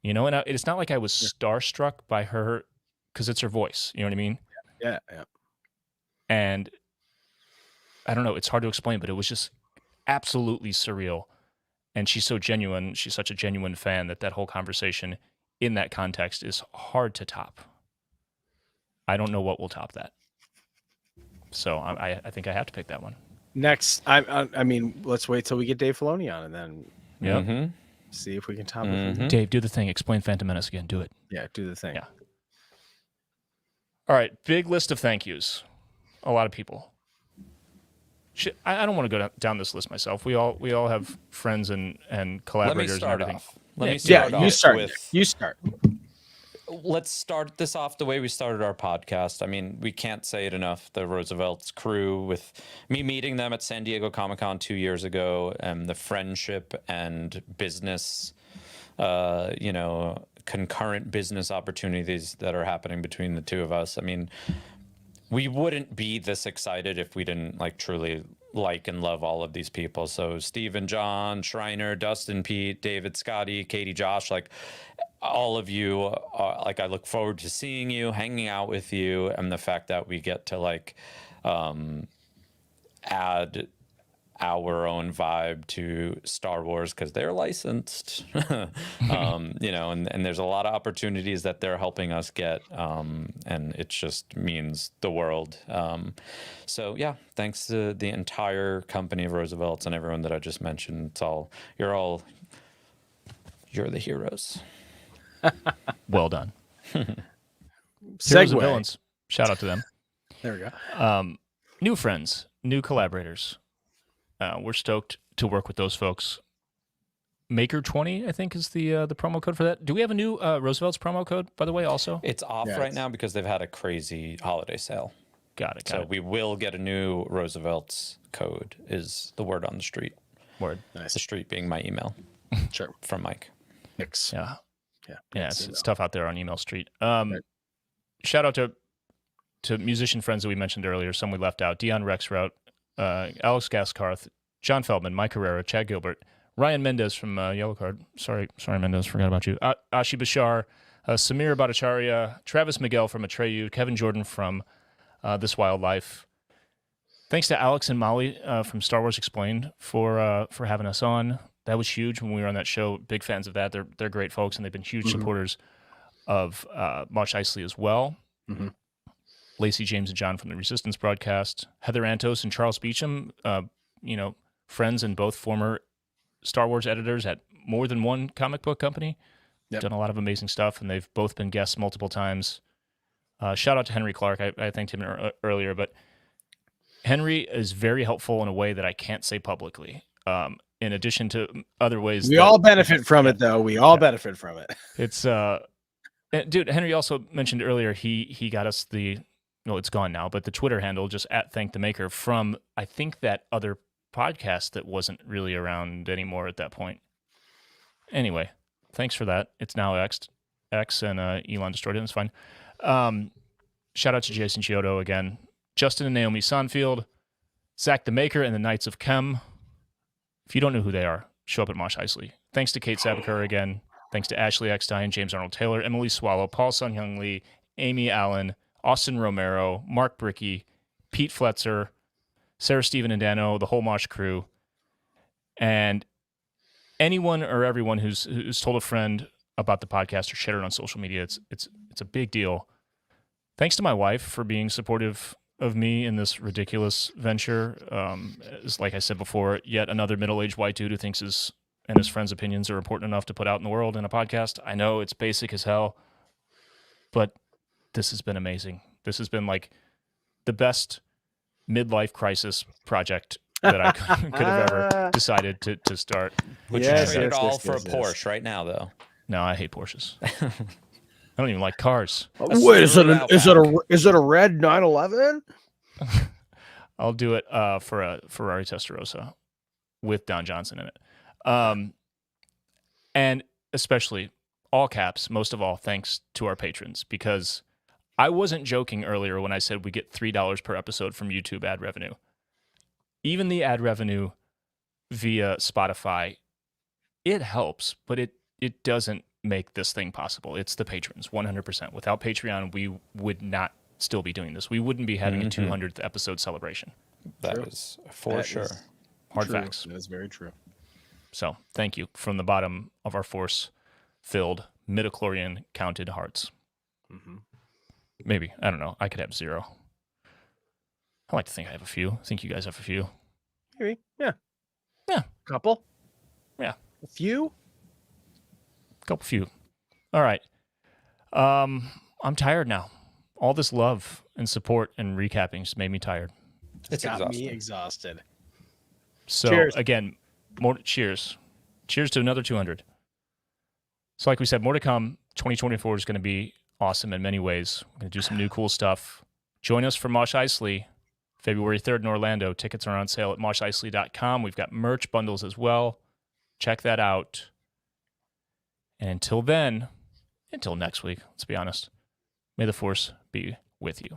You know, and it's not like I was starstruck by her because it's her voice. You know what I mean? Yeah. And I don't know, it's hard to explain, but it was just absolutely surreal. And she's so genuine. She's such a genuine fan that whole conversation in that context is hard to top. I don't know what will top that. So I think I have to pick that one. Next, I mean, let's wait till we get Dave Filoni on and then see if we can top it. Dave, do the thing. Explain Phantom Menace again. Do it. Yeah, do the thing. Yeah. All right, big list of thank yous. A lot of people. I don't want to go down this list myself. We all have friends and collaborators and everything. Let me start off. You start. Let's start this off the way we started our podcast. I mean, we can't say it enough. The Roosevelt's crew, with me meeting them at San Diego Comic-Con 2 years ago, and the friendship and business, concurrent business opportunities that are happening between the two of us. I mean, we wouldn't be this excited if we didn't truly like and love all of these people. So Stephen, John, Schreiner, Dustin, Pete, David, Scotty, Katie, Josh, all of you are, I look forward to seeing you, hanging out with you, and the fact that we get to add our own vibe to Star Wars because they're licensed, and there's a lot of opportunities that they're helping us get, and it just means the world. So yeah, thanks to the entire company of Roosevelt's and everyone that I just mentioned. You're the heroes. Well done. Heroes Segue. and villains. Shout out to them. There we go. New friends, new collaborators. We're stoked to work with those folks. Maker 20, I think, is the promo code for that. Do we have a new Roosevelt's promo code, by the way, also? It's off right now because they've had a crazy holiday sale. Got it. So we will get a new Roosevelt's code, is the word on the street. Word. Nice. The street being my email. Sure. From Mike. Mix. Yeah. Yeah. It's tough out there on email street. Shout out to musician friends that we mentioned earlier, some we left out. Dion Rexrout, Alex Gaskarth, John Feldman, Mike Herrera, Chad Gilbert, Ryan Mendez from Yellow Card. Sorry, Mendez, forgot about you. Ashi Bashar, Samir Bhattacharya, Travis Miguel from Atreyu, Kevin Jordan from This Wild Life. Thanks to Alex and Molly from Star Wars Explained for having us on. That was huge when we were on that show. Big fans of that. They're great folks, and they've been huge supporters of Mosh Eisley as well. Mm-hmm. Lacey, James, and John from the Resistance broadcast. Heather Antos and Charles Beecham, friends and both former Star Wars editors at more than one comic book company. Yep. Done a lot of amazing stuff, and they've both been guests multiple times. Shout out to Henry Clark. I thanked him earlier, but Henry is very helpful in a way that I can't say publicly. In addition to other ways. We all benefit from it, though. We all benefit from it. It's, dude, Henry also mentioned earlier he got us it's gone now, but the Twitter handle, just at Thank the Maker, from, I think, that other podcast that wasn't really around anymore at that point. Anyway, thanks for that. It's now X, and Elon destroyed it. It's fine. Shout out to Jason Chiodo again. Justin and Naomi Sonfield, Zach the Maker, and the Knights of Chem. If you don't know who they are, show up at Mosh Eisley. Thanks to Kate Sabaker again. Thanks to Ashley Eckstein, James Arnold Taylor, Emily Swallow, Paul Sun-Hyung Lee, Amy Allen, Austin Romero, Mark Bricky, Pete Fletzer, Sarah Stephen and Dano, the whole Mosh crew, and anyone or everyone who's told a friend about the podcast or shared it on social media. It's a big deal. Thanks to my wife for being supportive of me in this ridiculous venture. It's like I said before, yet another middle-aged white dude who thinks his and his friends' opinions are important enough to put out in the world in a podcast. I know it's basic as hell, but this has been amazing. This has been like the best midlife crisis project that I could have ever decided to start. Would you trade it all for a Porsche right now, though? No, I hate Porsches. I don't even like cars. Wait, is it a red 911? I'll do it for a Ferrari Testarossa with Don Johnson in it. And especially, all caps, most of all, thanks to our patrons, because I wasn't joking earlier when I said we get $3 per episode from YouTube ad revenue. Even the ad revenue via Spotify, it helps, but it doesn't make this thing possible. It's the patrons, 100%. Without Patreon, we would not still be doing this. We wouldn't be having a 200th episode celebration. That is for sure. Hard facts. That is very true. So thank you from the bottom of our force-filled midichlorian counted hearts. Mm-hmm. Maybe. I don't know. I could have 0. I like to think I have a few. I think you guys have a few. Maybe. Yeah. Yeah. Couple. Yeah. A few. Few. All right. I'm tired now. All this love and support and recapping just made me tired. It's got me exhausted. So cheers. Again, more cheers. Cheers to another 200. So like we said, more to come. 2024 is going to be awesome in many ways. We're going to do some new cool stuff. Join us for Mosh Eisley, February 3rd in Orlando. Tickets are on sale at mosheisley.com. We've got merch bundles as well. Check that out. And until then, until next week, let's be honest, may the Force be with you.